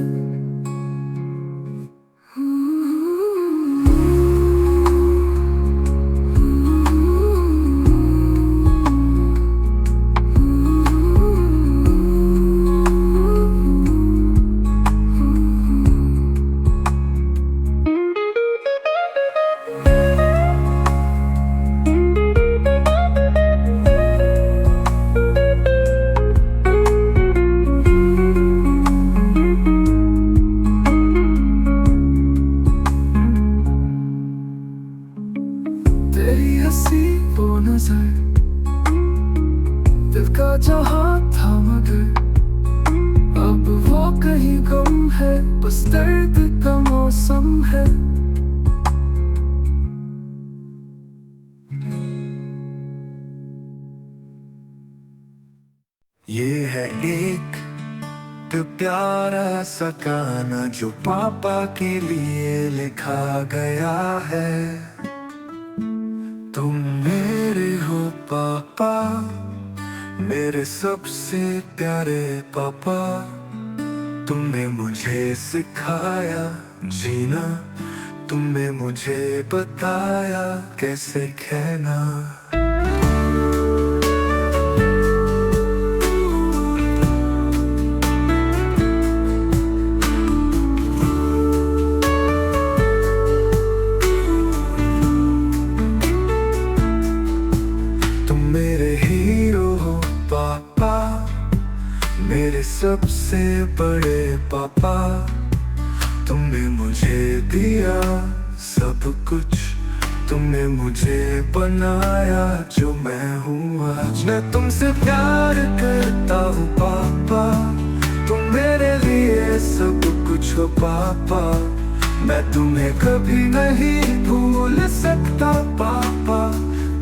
तेरी हंसी वो नजर, दिल का जहां था मगर अब वो कहीं गुम है। बस दर्द का मौसम है। ये है एक प्यारा सा गाना जो पापा के लिए लिखा गया है। तुम मेरे हो पापा, मेरे सबसे प्यारे पापा। तुमने मुझे सिखाया जीना, तुमने मुझे बताया कैसे कहना। मेरे सबसे बड़े पापा, तुमने मुझे दिया सब कुछ। तुमने मुझे बनाया जो मैं हूँ आज। मैं तुमसे प्यार करता हूँ पापा, तुम मेरे लिए सब कुछ हो पापा। मैं तुम्हें कभी नहीं भूल सकता पापा,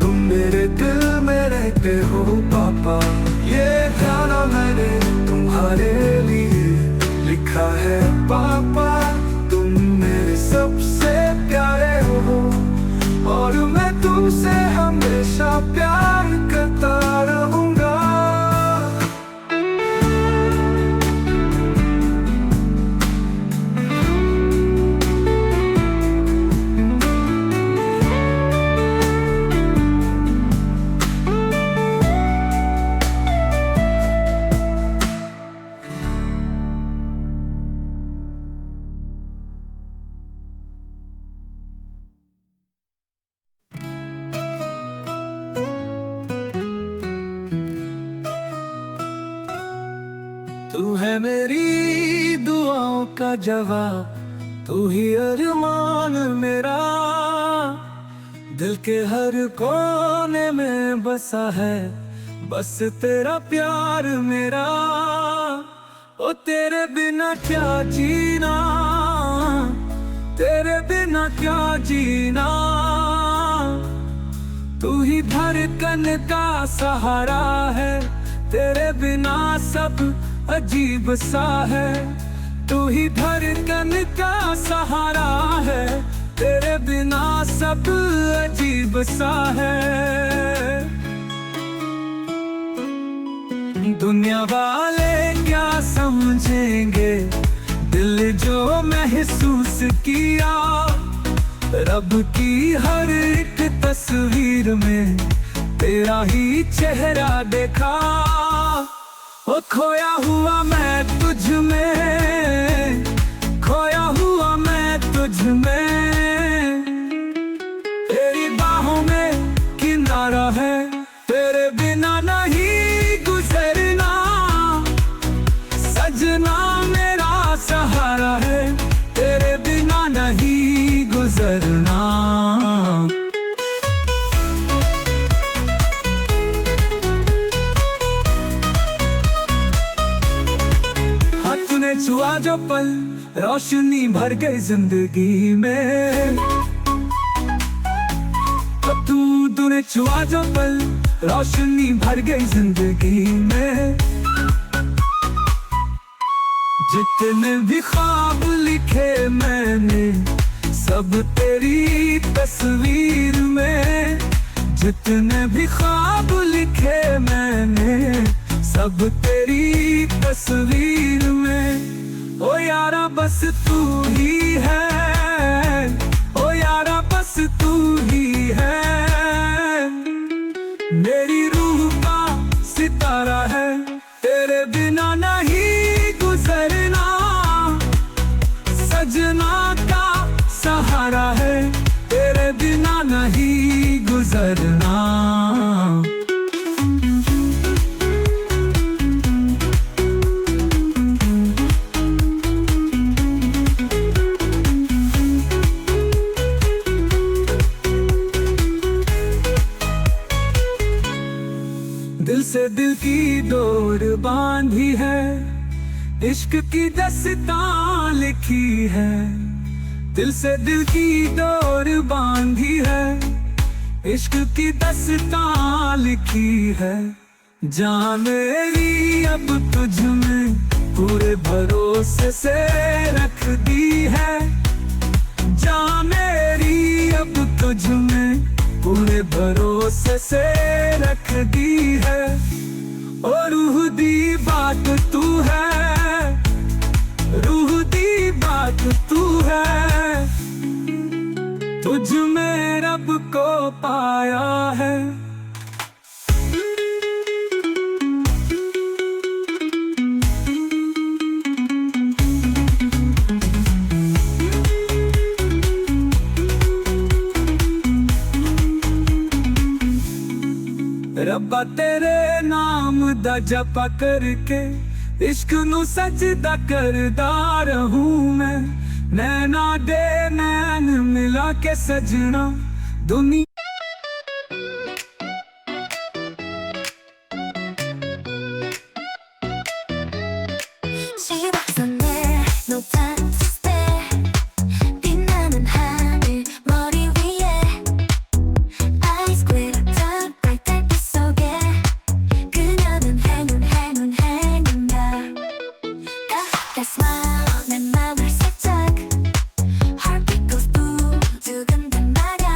तुम मेरे दिल में रहते हो पापा। ये गाना मैंने तुम्हारे लिए लिखा है पापा। तुम मेरे सबसे प्यारे हो और मैं तुमसे हमेशा प्यार करता रहूंगा। तू है मेरी दुआओं का जवाब, तू ही अरमान मेरा। दिल के हर कोने में बसा है बस तेरा प्यार मेरा, ओ तेरे बिना क्या जीना, तेरे बिना क्या जीना। तू ही धड़कन का सहारा है, तेरे बिना सब अजीब सा है। तू ही धड़कन का सहारा है, तेरे बिना सब अजीब सा है। दुनिया वाले क्या समझेंगे, दिल जो महसूस किया। रब की हर एक तस्वीर में तेरा ही चेहरा देखा। ओ खोया हुआ मैं तुझ में, खोया हुआ मैं तुझ में। तेरी बाहों में किनारा है, तेरे बिना नहीं गुजरना। सजना मेरा सहारा है, तेरे बिना नहीं गुजरना। हाथ तूने छुआ जो पल, रोशनी भर गई जिंदगी में। तूने छुआ जो पल, रोशनी भर गई जिंदगी में। जितने भी ख्वाब लिखे मैंने, सब तेरी तस्वीर में। जितने भी ख्वाब लिखे मैंने, सब तेरी तस्वीर में। ओ यारा बस तू ही है, ओ यारा बस तू ही है। मेरी रूह का सितारा है, तेरे बिना नहीं गुजरना। सजना का सहारा है, तेरे बिना नहीं गुजरना। दिल से दिल की डोर बांधी है, इश्क की दास्तां लिखी है। दिल से दिल की डोर बांधी है, इश्क की दास्तां लिखी है। जान मेरी अब तुझ में पूरे भरोसे से रख दी है। जान मेरी अब तुझ में पूरे भरोसे से रख दी है। और रूह दी बात तू है, रूह दी बात तू है। तुझ में रब को पाया है। रब्बा तेरे नाम दा जपा करके, इश्क नू सजदा करदा रहूं मैं। नैना दे नैन मिला के सजना, दुनिया 시각선 내 No time to stay. 빛나는 하늘 머리 위에 Eyes glitter bright 달빛 속에 그녀는 행운이야. That smile 내 맘을 살짝 Heartbeat goes boom 두근단 말야.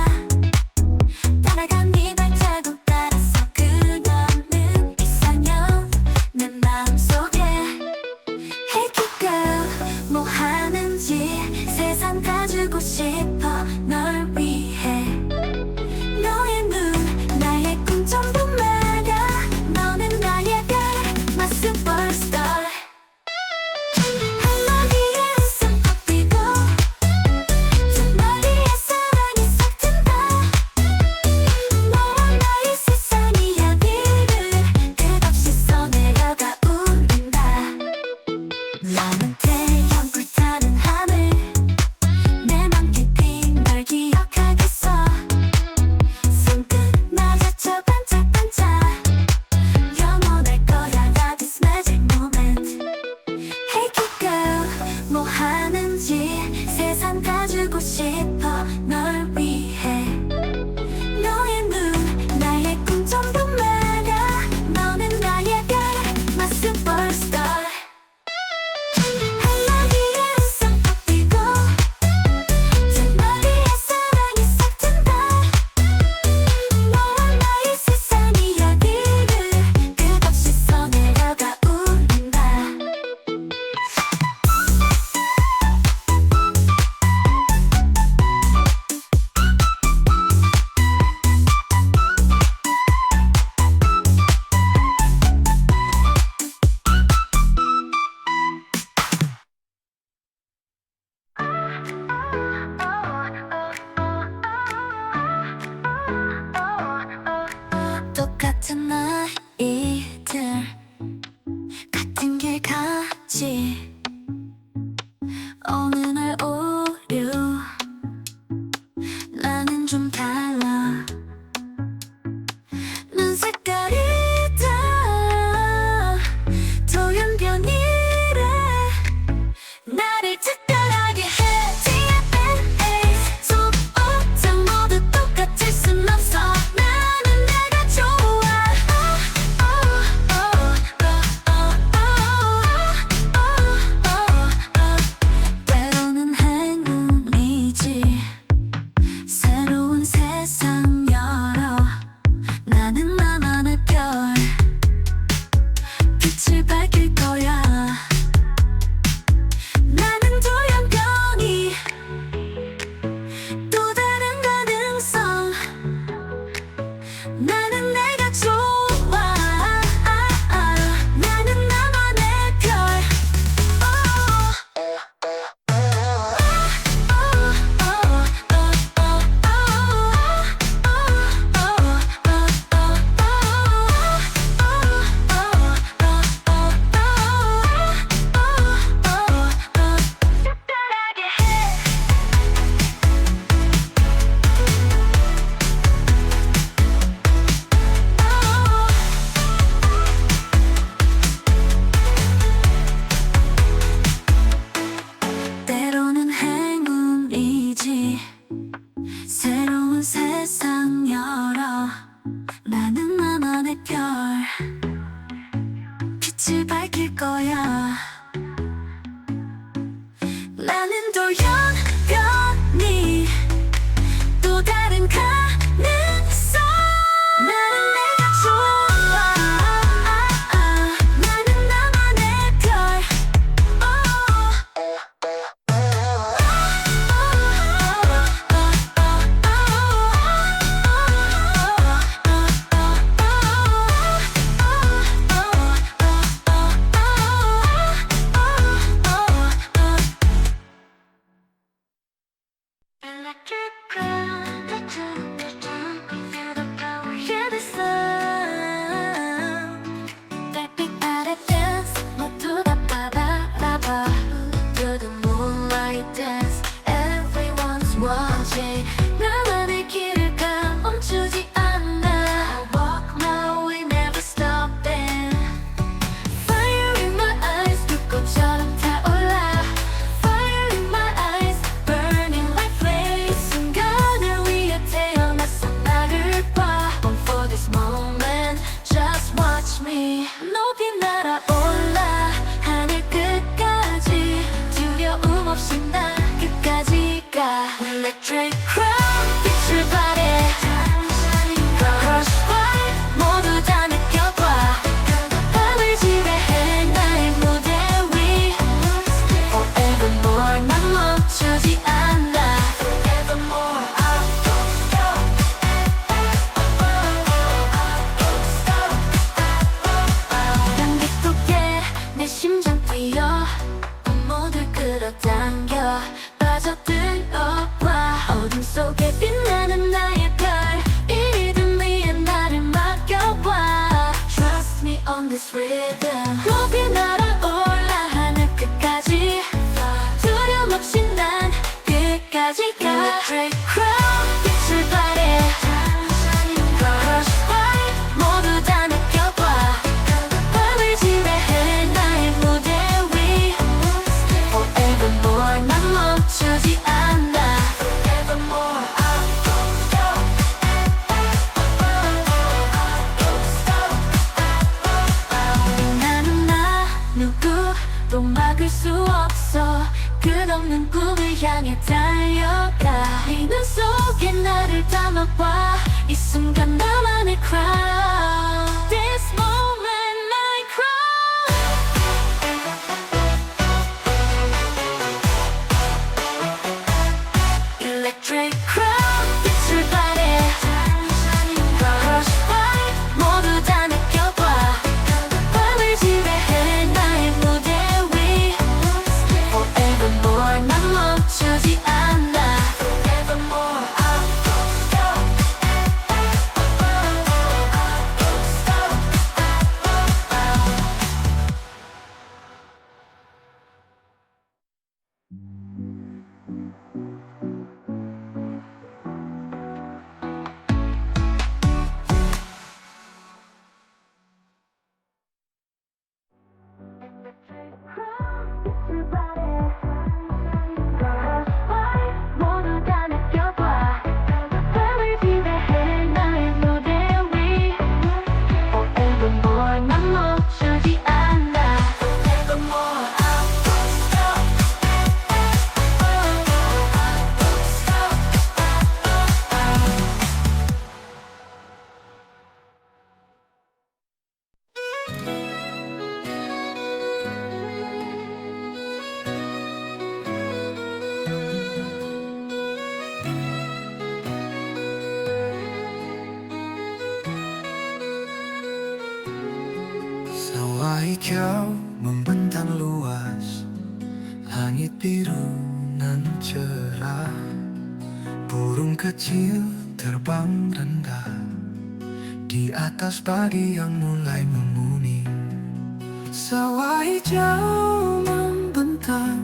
항상 가지고 싶어 널 위해 너의 눈 나의 꿈 전부 말야 너는 나의 별 my superstar 한마디에 웃음 뻗이고 저 머리에 사랑이 싹 튼다 너와 나의 세상 이야기를 끝없이 써내려가 울린다 똑같은 나이들 같은 길 같이 어느 날 오류 나는 좀 달라 눈 색깔이 다 돌연변이래 나를 특별하게 해 DNA 소옷장 모두 똑같을 순 없어 나는 내가 좋아 때로는 행운이지 새로운 세상 열어 나는 나만의 별 빛을 밝힐 거야 나는 돌연변이 또 다른 가능성 나는 내가 좋아 나는 나만의 별 특별하게 해 때로는 행운이지 새로운 세상 열어 나는 나만의 별 빛을 밝힐 거야 나는 돌연변이 또 다른 가능성 나는 내가 좋아 나는 나만의 별 Electric ground, feel the power, hear the sound. 달빛 아래 dance, 모두 다 바라봐. To the moonlight dance, everyone's watching. 나만의 길을 가 멈추지 않아. I walk my way, never stopping. Fire in my eyes, 불꽃처럼 타올라. Fire in my eyes, burning like flames. 순간을 위해 태어났어 나를 봐. Born for this moment, just watch me. 높이 날아올라 하늘 끝까지 두려움 없이 나 끝까지 가. Electric crown, 빛을 발해. Crush fire, 모두 다 느껴봐. 밤을 지배해 나의 무대 위. Forevermore 난 멈추지 않아. Forevermore I don't stop. 향기 속에 내 심장 뛰어 모두 끌어당겨 빠져들어와 어둠 속에 빛나는 나의 별 이 리듬 위에 나를 맡겨봐 Trust me on this rhythm 높이 날아올라 하늘 끝까지 두려움 없이 난 끝까지 가 Electric crown 빛을 발해 Crush fire 모두 다 느껴봐 밤을 지배해 나의 무대 위 Forevermore 난 멈추지 않아 너는 꿈을 향해 달려가 이 눈 속에 나를 담아봐 이 순간 나만의 crown This moment my crown Electric crown 빛을 발해 Crush by 모두 다 느껴봐 밤을 지배해 나의 무대 위 Forevermore 난 멈추지 않아 Forevermore I won't stop I won't stop 모두 다 느껴봐 밤을 지배해 나의 무대 위 Forevermore 난 멈추지 않아 Forevermore I won't stop I won't stop Sawah hijau membentang luas, langit biru nan cerah, burung kecil terbang rendah di atas pagi yang mulai menguning. Sawah hijau membentang,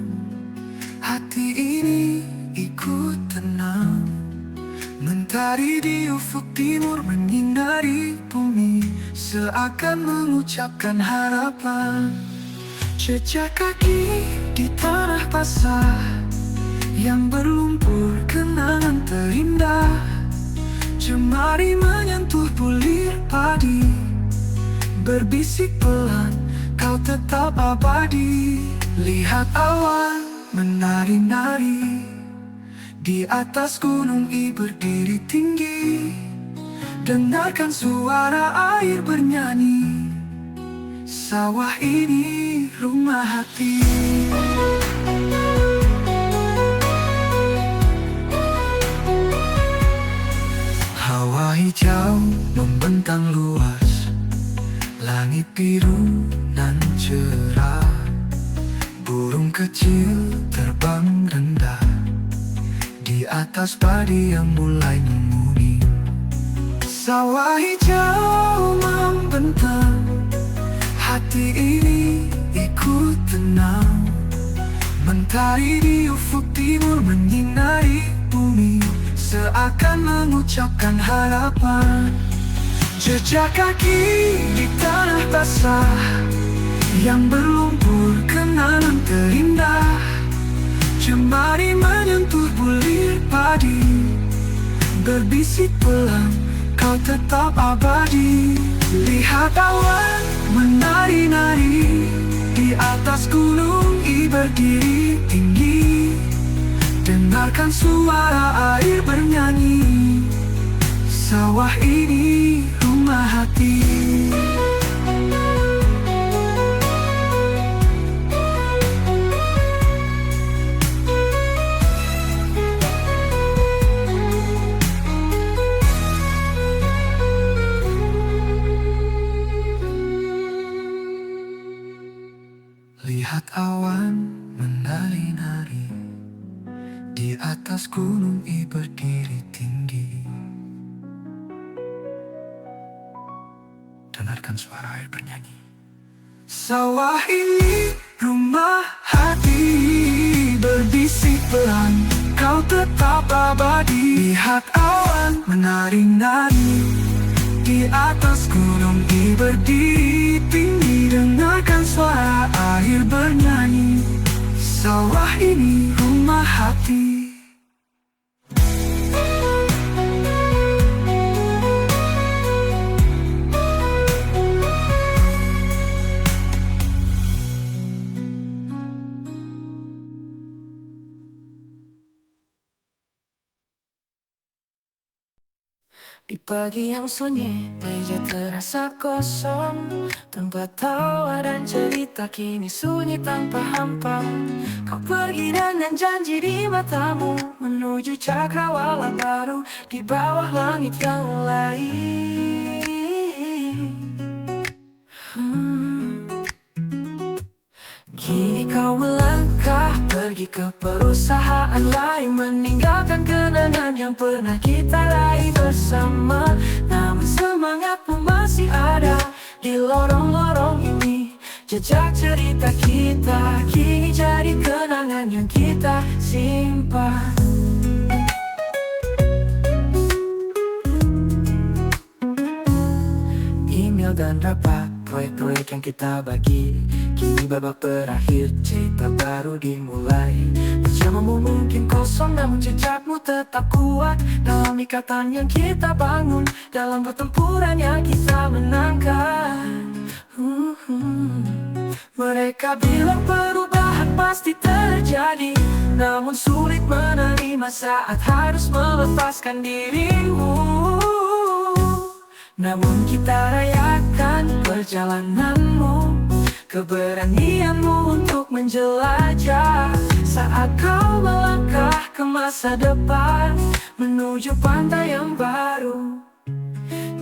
hati ini ikut tenang, mentari di ufuk timur menyinari bumi, seakan mengucapkan harapan. Jejak kaki di tanah basah yang berlumpur kenangan terindah, jemari menyentuh bulir padi, berbisik pelan kau tetap abadi. Lihat awan menari-nari di atas gunung I berdiri tinggi, dengarkan suara air bernyanyi, sawah ini rumah hati. Hawa hijau membentang luas, langit biru nan cerah, burung kecil terbang rendah di atas padi yang mulai menguning. Sawah hijau membentang, hati ini ikut tenang, mentari di ufuk timur menyinari bumi, seakan mengucapkan harapan. Jejak kaki di tanah basah yang berlumpur kenangan terindah, jemari menyentuh bulir padi, berbisik pelan kau tetap abadi. Lihat awan menari-nari di atas gunung I berdiri tinggi, dengarkan suara air bernyanyi, sawah ini rumah hati. Lihat awan menari-nari di atas gunung I berdiri tinggi, dengarkan suara air bernyanyi, sawah ini rumah hati, berbisik pelan kau tetap abadi. Lihat awan menari-nari di atas gunung I berdiri tinggi, dengarkan suara air bernyanyi, sawah ini rumah hati. Di pagi yang sunyi, meja terasa kosong. Tempat tawa dan cerita kini sunyi tanpa hampa. Kau pergi dengan janji di matamu, menuju cakrawala baru di bawah langit yang lain. Kini kau melangkah pergi ke perusahaan lain, meninggalkan kenangan yang pernah kita raih bersama. Namun semangatmu masih ada di lorong-lorong ini. Jejak cerita kita kini jadi kenangan yang kita simpan. Email dan rapat, proyek-proyek yang kita bagi, kini babak berakhir, cerita baru dimulai. Bersamamu mungkin kosong, namun jejakmu tetap kuat dalam ikatan yang kita bangun, dalam pertempuran yang kita menangkan. Mereka bilang perubahan pasti terjadi, namun sulit menerima saat harus melepaskan dirimu. Namun kita rayakan perjalananmu, keberanianmu untuk menjelajah. Saat kau melangkah ke masa depan, menuju pantai yang baru.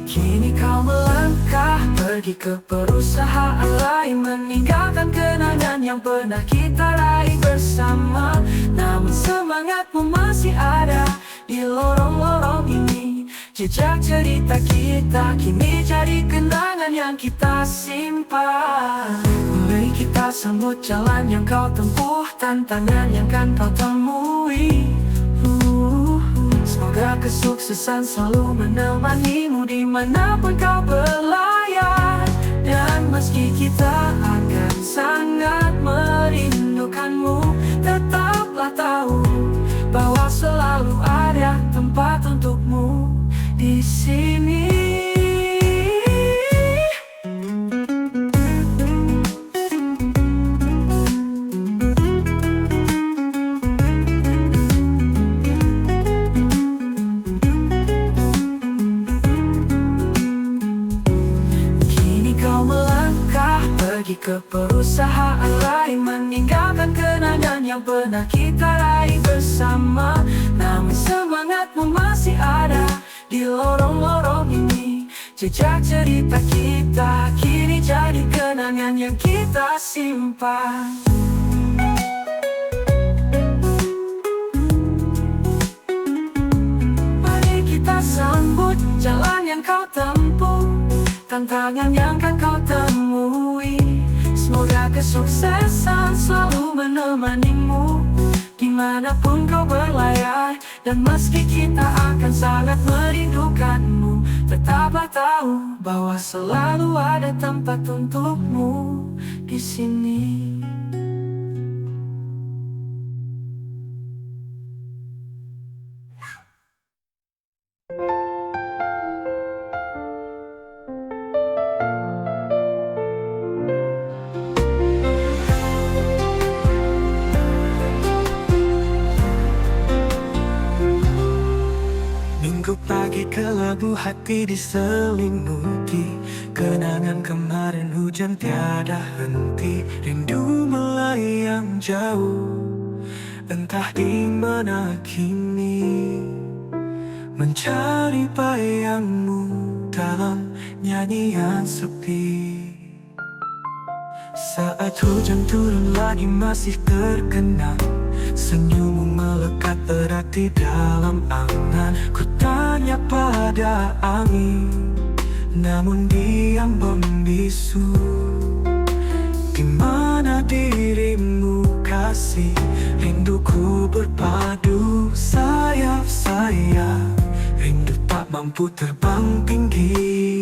Kini kau melangkah pergi ke perusahaan lain, meninggalkan kenangan yang pernah kita raih bersama. Namun semangatmu masih ada di lorong-lorong ini. Jejak cerita kita kini jadi kenangan yang kita simpan. Mari kita sambut jalan yang kau tempuh, tantangan yang kan kau temui. Semoga kesuksesan selalu menemanimu dimanapun kau berlayar. Dan meski kita akan sangat merindukanmu, tetaplah tahu bahwa selalu ada tempat untukmu di sini. Kini kau melangkah pergi ke perusahaan lain, meninggalkan kenangan yang pernah kita raih bersama. Namun semangatmu masih ada di lorong-lorong ini. Jejak cerita kita kini jadi kenangan yang kita simpan. Mari kita sambut jalan yang kau tempuh, tantangan yang kan kau temui. Semoga kesuksesan selalu menemanimu dimanapun kau berlayar. Dan meski kita akan sangat merindukanmu, tetaplah tahu bahwa selalu ada tempat untukmu di sini. Minggu pagi kelabu hati diselimuti kenangan kemarin, hujan tiada henti. Rindu melayang jauh, entah di mana kini. Mencari bayangmu dalam nyanyian sepi. Saat hujan turun lagi masih terkenang, senyummu melekat erat di dalam angan. Ku tanya pada angin, namun diam membisu. Di mana dirimu kasih, rinduku berpadu sayap-sayap. Rindu tak mampu terbang tinggi,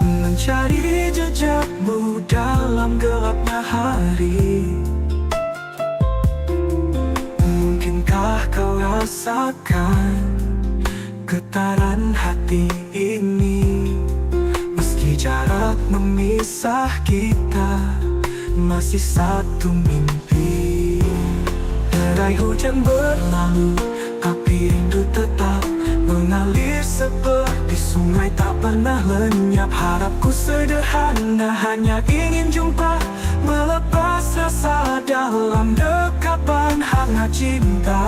mencari jejakmu dalam gelapnya hari. Mungkinkah kau rasakan getaran hati ini? Meski jarak memisah kita, masih satu mimpi. Derai hujan berlalu, tapi rindu tetap mengalir seperti sungai tak pernah lenyap. Harapku sederhana, hanya ingin jumpa, melepas rasa dalam dekapan hangat cinta.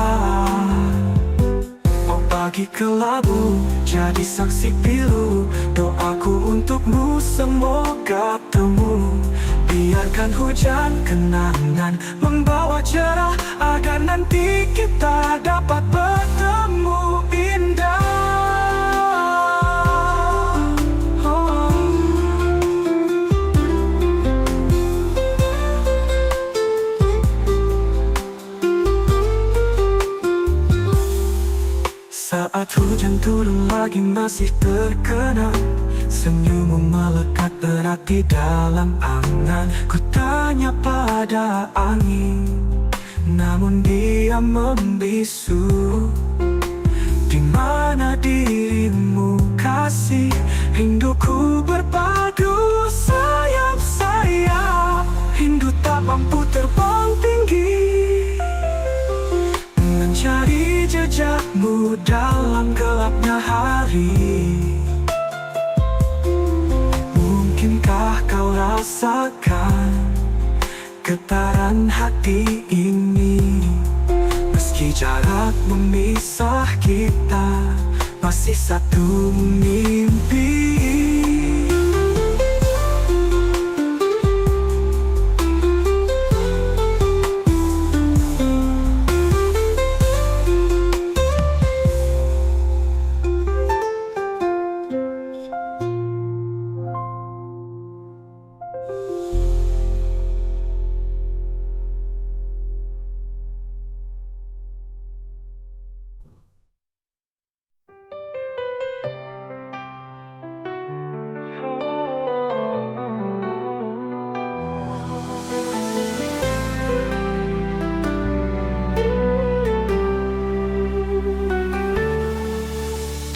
Oh pagi kelabu, jadi saksi pilu, doaku untukmu semoga temu. Biarkan hujan kenangan membawa cerah, agar nanti kita dapat bertemu indah. Oh. Saat hujan turun lagi masih terkenang, senyummu melekat erat di dalam angan. Ku tanya pada angin, namun dia membisu. Di mana dirimu kasih, rinduku berpadu sayap-sayap. Rindu tak mampu terbang tinggi, mencari jejakmu dalam gelapnya hari. Mungkinkah kau rasakan getaran hati ini? Meski jarak memisah kita, masih satu mimpi.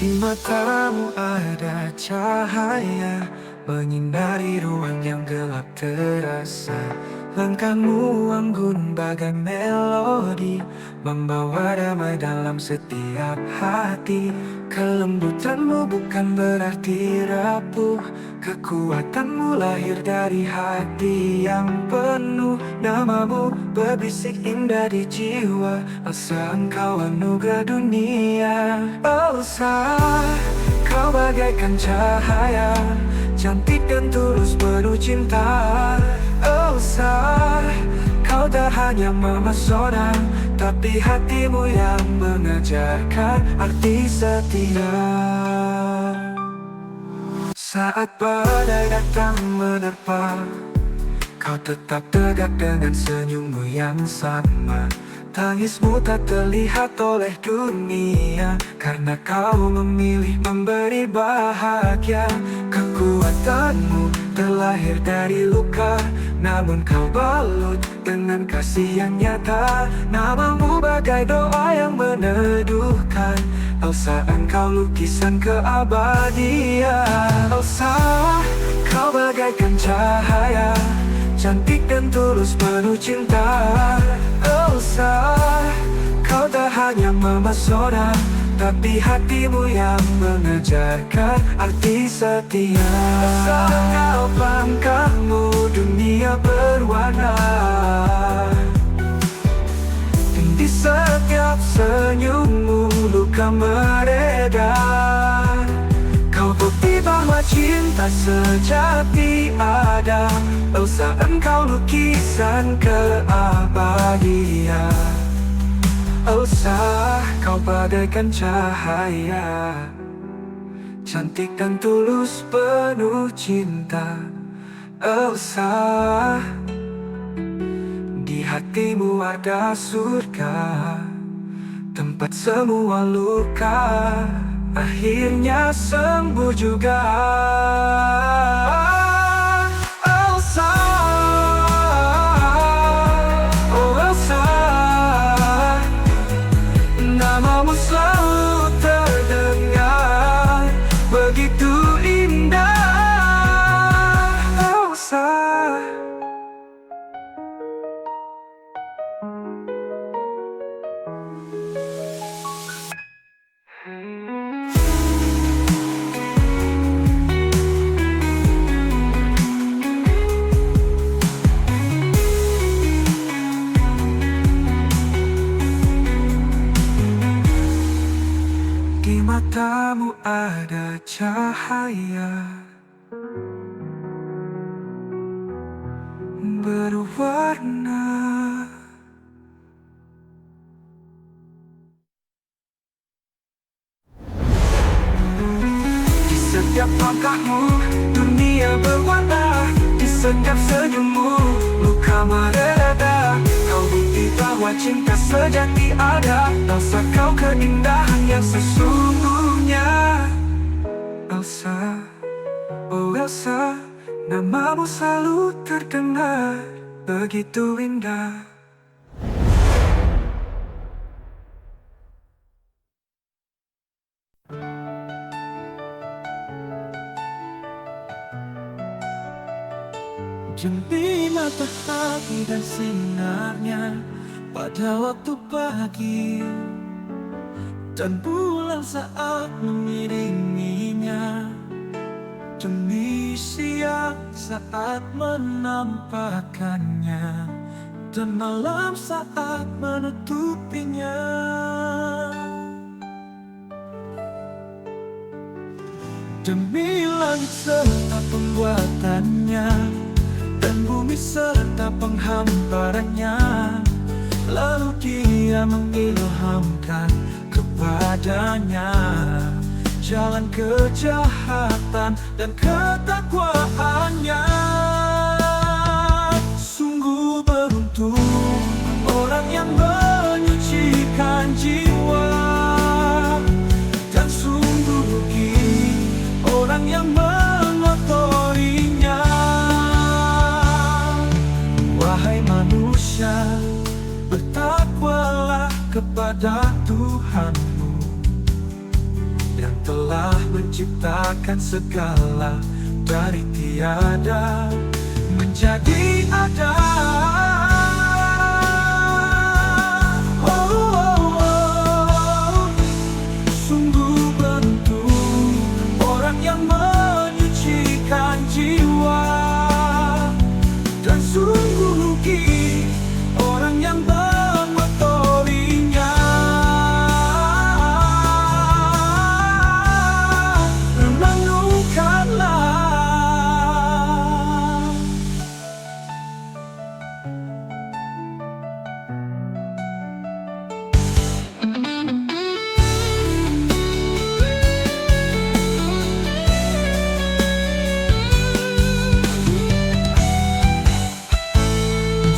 Di matamu ada cahaya, menyinari ruang yang gelap terasa. Langkahmu anggun bagai melodi, membawa damai dalam setiap hati. Kelembutanmu bukan berarti rapuh, kekuatanmu lahir dari hati yang penuh. Namamu berbisik indah di jiwa, Elsa engkau anugerah dunia. Elsa, kau bagaikan cahaya, cantik dan tulus penuh cinta. Elsa, kau tak hanya memesona, tapi hatimu yang mengajarkan arti setia. Saat badai datang menerpa, kau tetap tegak dengan senyummu yang sama. Tangismu tak terlihat oleh dunia, karena kau memilih memberi bahagia. Kekuatanmu terlahir dari luka, namun kau balut dengan kasih yang nyata. Namamu bagai doa yang meneduhkan, Elsa engkau lukisan keabadian. Elsa, kau bagaikan cahaya, cantik dan tulus penuh cinta. Elsa, kau tak hanya memesona, tapi hatimu yang mengajarkan arti setia. Elsa, engkau pangkahmu dunia berwarna, dan di setiap senyummu luka meredam. Kau bukti bahwa cinta sejati ada. Elsa, engkau lukisan keabadian. Elsa, kau bagaikan cahaya, cantik dan tulus penuh cinta. Elsa, di hatimu ada surga, tempat semua luka akhirnya sembuh juga. Elsa, oh Elsa, namamu selalu terdengar begitu indah. Elsa, matamu ada cahaya berwarna. Di setiap langkahmu dunia berwarna, di setiap senyummu luka mereda. Kau bukti bahwa cinta sejati ada. Elsa, kau keindahan yang sesungguhnya. Elsa, oh Elsa, namamu selalu terdengar begitu indah. Demi matahari dan sinarnya pada waktu pagi, dan bulan saat mengiringinya, demi siang saat menampakkannya, dan malam saat menutupinya. Demi langit serta pembuatannya, dan bumi serta penghamparannya, lalu dia mengilhamkan kepadanya jalan kejahatan dan ketakwaannya. Sungguh beruntung orang yang menyucikan jiwa, dan sungguh rugi orang yang mengotorinya. Wahai manusia, bertakwalah kepada Tuhanmu yang telah menciptakan segala dari tiada menjadi ada. Oh, oh, oh. Sungguh beruntung orang yang menyucikan jiwa, dan sungguh rugi orang yang mengotorinya.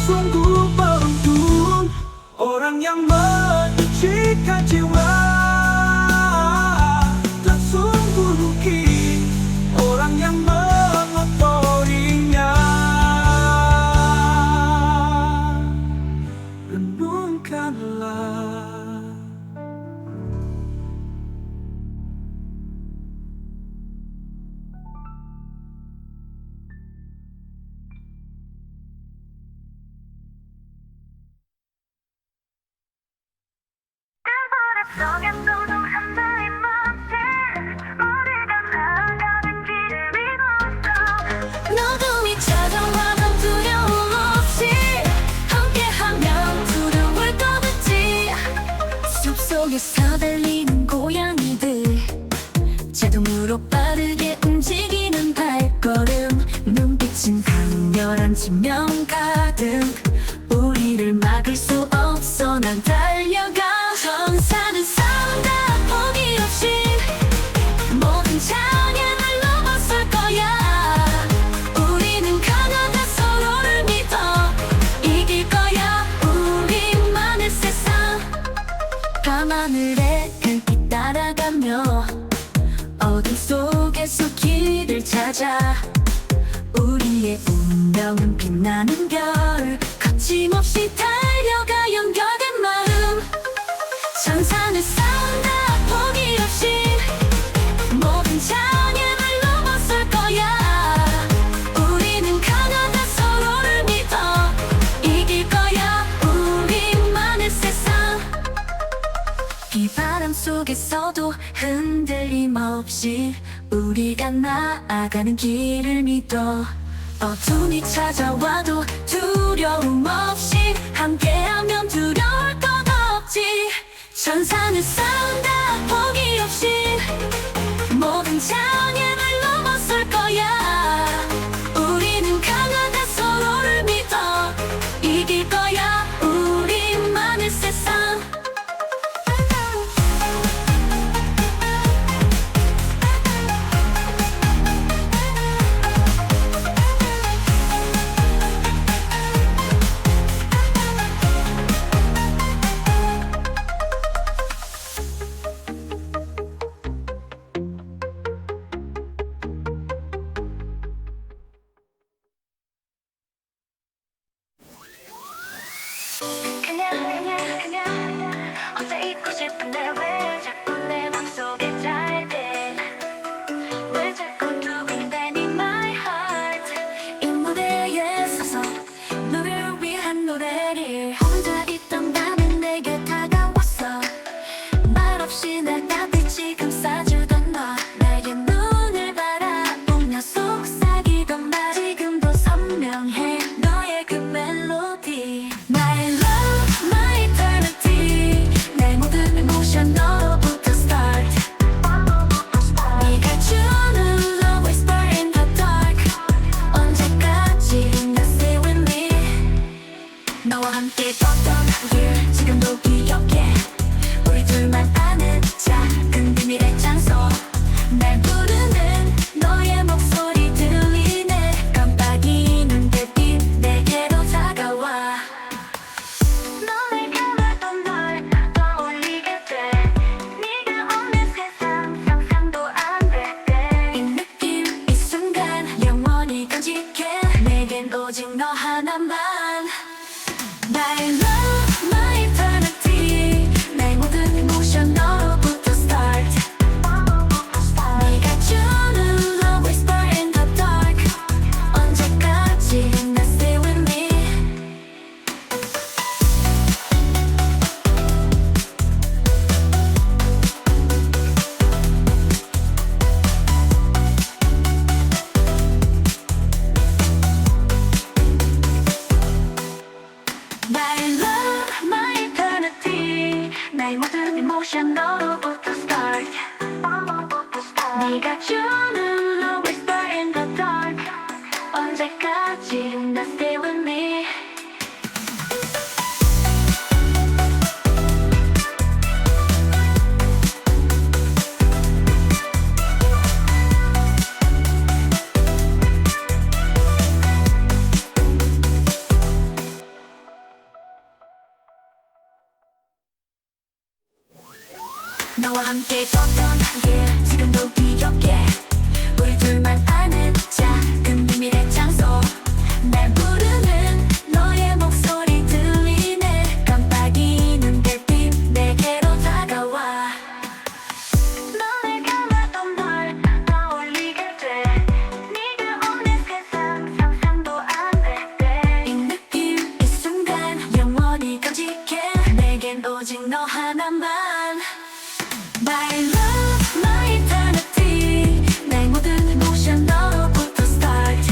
Sungguh beruntung orang yang menyucikan jiwa, dan sungguh rugi orang yang mengotorinya. Renungkanlah. 속에 소중한 나의 멋진 우리가 나아가는 길을 믿었어. 어둠이 찾아와도 두려움 없이 함께하면 두려울 것 없지. 숲속에서 달리는 고양이들, 자동으로 빠르게 움직이는 발걸음, 눈빛은 강렬한 지명 가득. 우리를 막을 수 없어 난 달려가. 천사는 싸운다 포기 없이, 모든 찬양을 넘어설 거야. 우리는 강하다 서로를 믿어 이길 거야. 우리만의 세상. 밤하늘의 별빛 따라가며 어둠 속에서 길을 찾아. 우리의 운명은 빛나는 별, 거침없이 달려가 연결된 마음. 천사는 싸운다 포기 없이, 모든 찬양을 넘어설 거야. 우리는 강하다 서로를 믿어 이길 거야. 우리만의 세상. 비바람 속에서도 흔들림 없이 우리가 나아가는 길을 믿어. 어둠이 찾아와도 두려움 없이 함께하면 두려울 것 없지. 천사는 싸운다 포기 없이, 모든 emotion 너로부터 start 네가 주는 love whisper in the dark 언제까지 나 stay with me 너와 함께 걷던 길 지금도 기억해 우리 둘만 아는 작은 비밀의 장소 날 부르는 너의 목소리 들리네 깜빡이는 별빛 내게로 다가와 너를 감았던 널 떠올리게 돼 네가 없는 세상 상상도 안 돼 이 느낌 이 순간 영원히 간직해 내겐 오직 너 하나만 My love, my eternity 내 모든 emotion 너로부터 start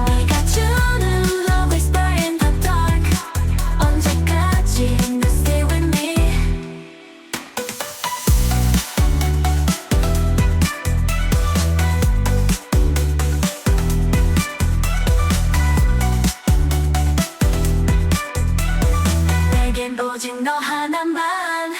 네가 주는 love whisper in the dark 언제까지 너 stay with me 내겐 오직 너 하나만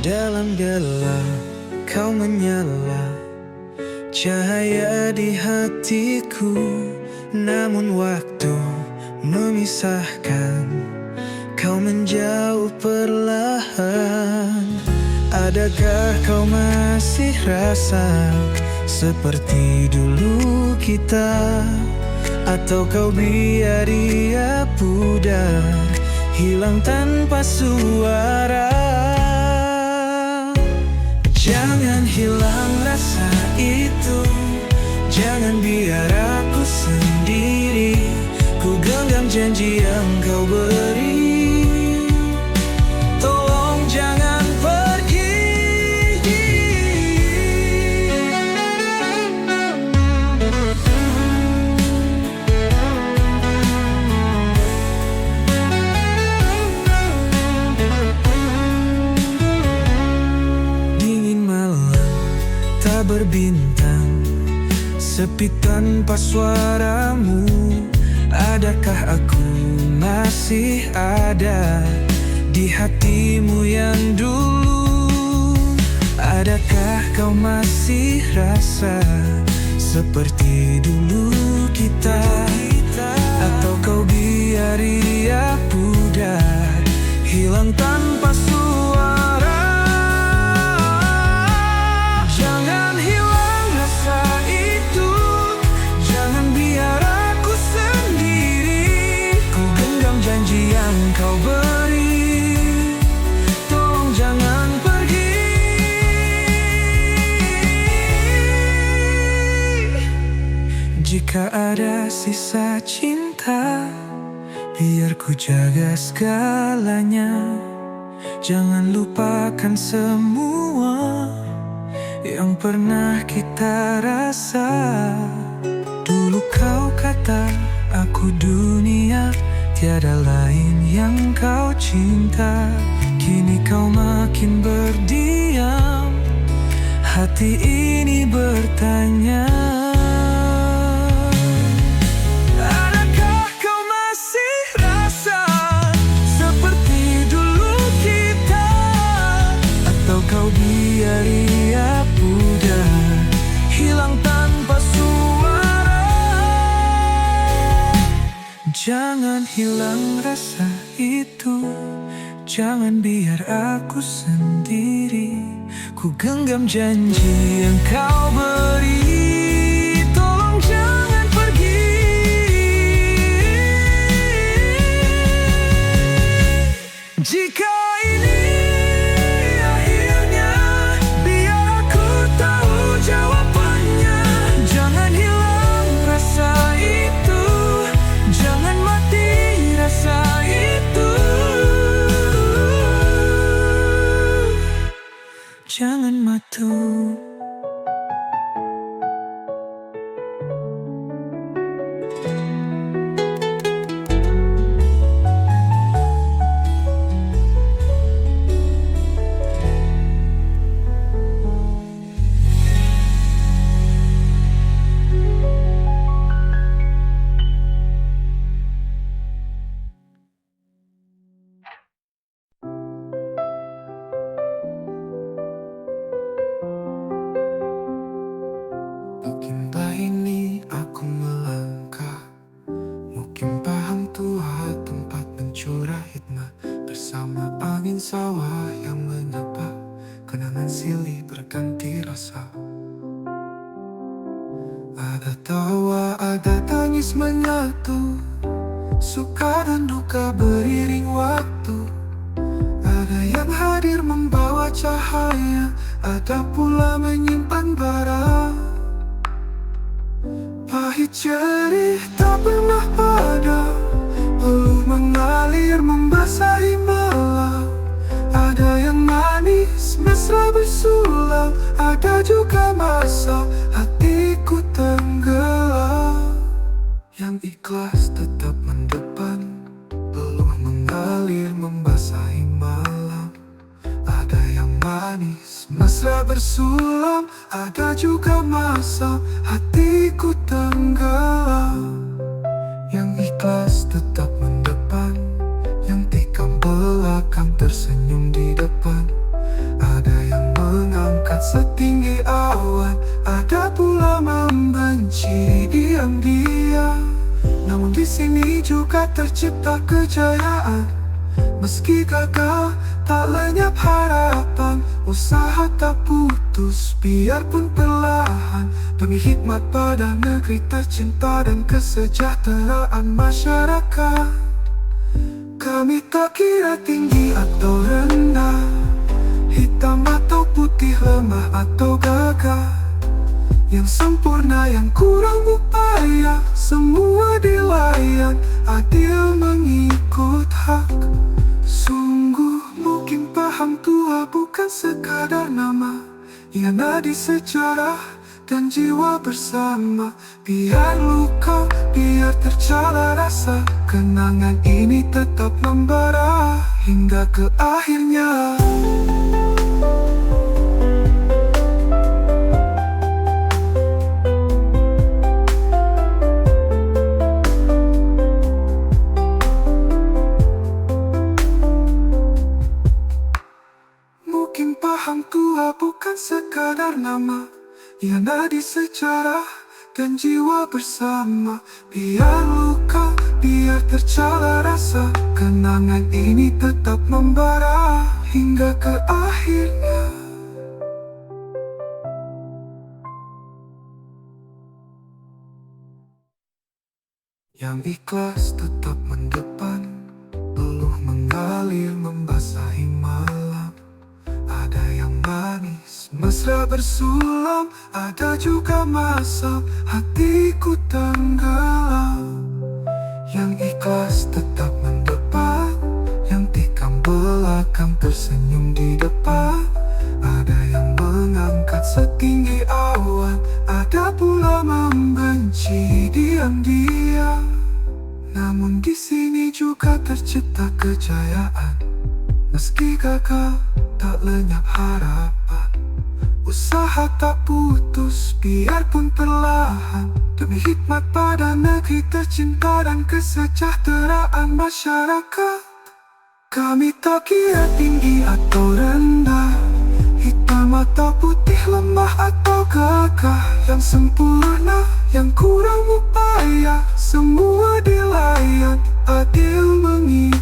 Dalam gelap kau menyala cahaya di hatiku namun waktu memisahkan kau menjauh perlahan adakah kau masih rasa seperti dulu kita atau kau biar ia pudar hilang tanpa suara Jangan hilang rasa itu Jangan biar aku sendiri Ku genggam janji yang kau beri Tolong jangan pergi tak berbintang Sepi tanpa suaramu Adakah aku masih ada Di hatimu yang dulu Adakah kau masih rasa Seperti dulu kita Atau kau biar ia pudar Hilang tanpa suara Jangan hilang rasa itu Jangan biar aku sendiri Ku genggam janji yang kau beri Tolong jangan pergi Jika ada sisa cinta Biar ku jaga segalanya Jangan lupakan semua yang pernah kita rasa Dulu kau kata aku dunia Tiada lain yang kau cinta Kini kau makin berdiam Hati ini bertanya Adakah kau masih rasa Seperti dulu kita Atau kau biar ia pudar Hilang tanpa suara Jangan hilang rasa itu Jangan biar aku sendiri Ku genggam janji yang kau beri Tolong jangan pergi Jika ini akhirnya Biar aku tahu jawabannya Jangan hilang rasa itu Jangan mati suka dan duka beriring waktu. Ada yang hadir membawa cahaya, ada pula menyimpan bara. Pahit cerih tak pernah padam, peluh mengalir membasahi malam. Ada yang manis mesra bersulam, ada juga masa hatiku tenggelam. Yang ikhlas tetap mendepan, peluh mengalir membasahi malam. Ada yang manis mesra bersulam, ada juga masa hatiku tenggelam. Yang ikhlas tetap mendepan, yang tikam belakang tersenyum di depan. Ada yang mengangkat setinggi awan, ada pula membenci diam-diam. Namun di sini juga tercipta kejayaan. Meski gagal, tak lenyap harapan. Usaha tak putus, biarpun perlahan. Demi khidmat pada negeri tercinta dan kesejahteraan masyarakat. Kami tak kira tinggi atau rendah, hitam atau putih, lemah atau gagah. Yang sempurna, yang kurang upaya, semua dilayan, adil mengikut hak. Sungguh mungkin paham tua bukan sekadar nama, ia nadi sejarah dan jiwa bersama. Biar luka, biar tercela rasa, kenangan ini tetap membara hingga ke akhirnya. Mungkin paham tua bukan sekadar nama, ia nadi sejarah dan jiwa bersama. Biar luka, biar tercela rasa, kenangan ini tetap membara hingga ke akhirnya. Yang ikhlas tetap mendepan, peluh mengalir membasahi malam. Ada yang manis mesra bersulam, ada juga masa hatiku tenggelam. Yang ikhlas tetap mendepan, yang tikam belakang tersenyum di depan. Ada yang mengangkat setinggi awan, ada pula membenci diam-diam. Namun di sini juga tercipta kejayaan. Meski gagal, tak lenyap harapan. Usaha tak putus, biarpun perlahan. Demi khidmat pada negeri tercinta dan kesejahteraan masyarakat. Kami tak kira tinggi atau rendah, hitam atau putih, lemah atau gagah. Yang sempurna, yang kurang upaya, semua dilayan, adil mengikat.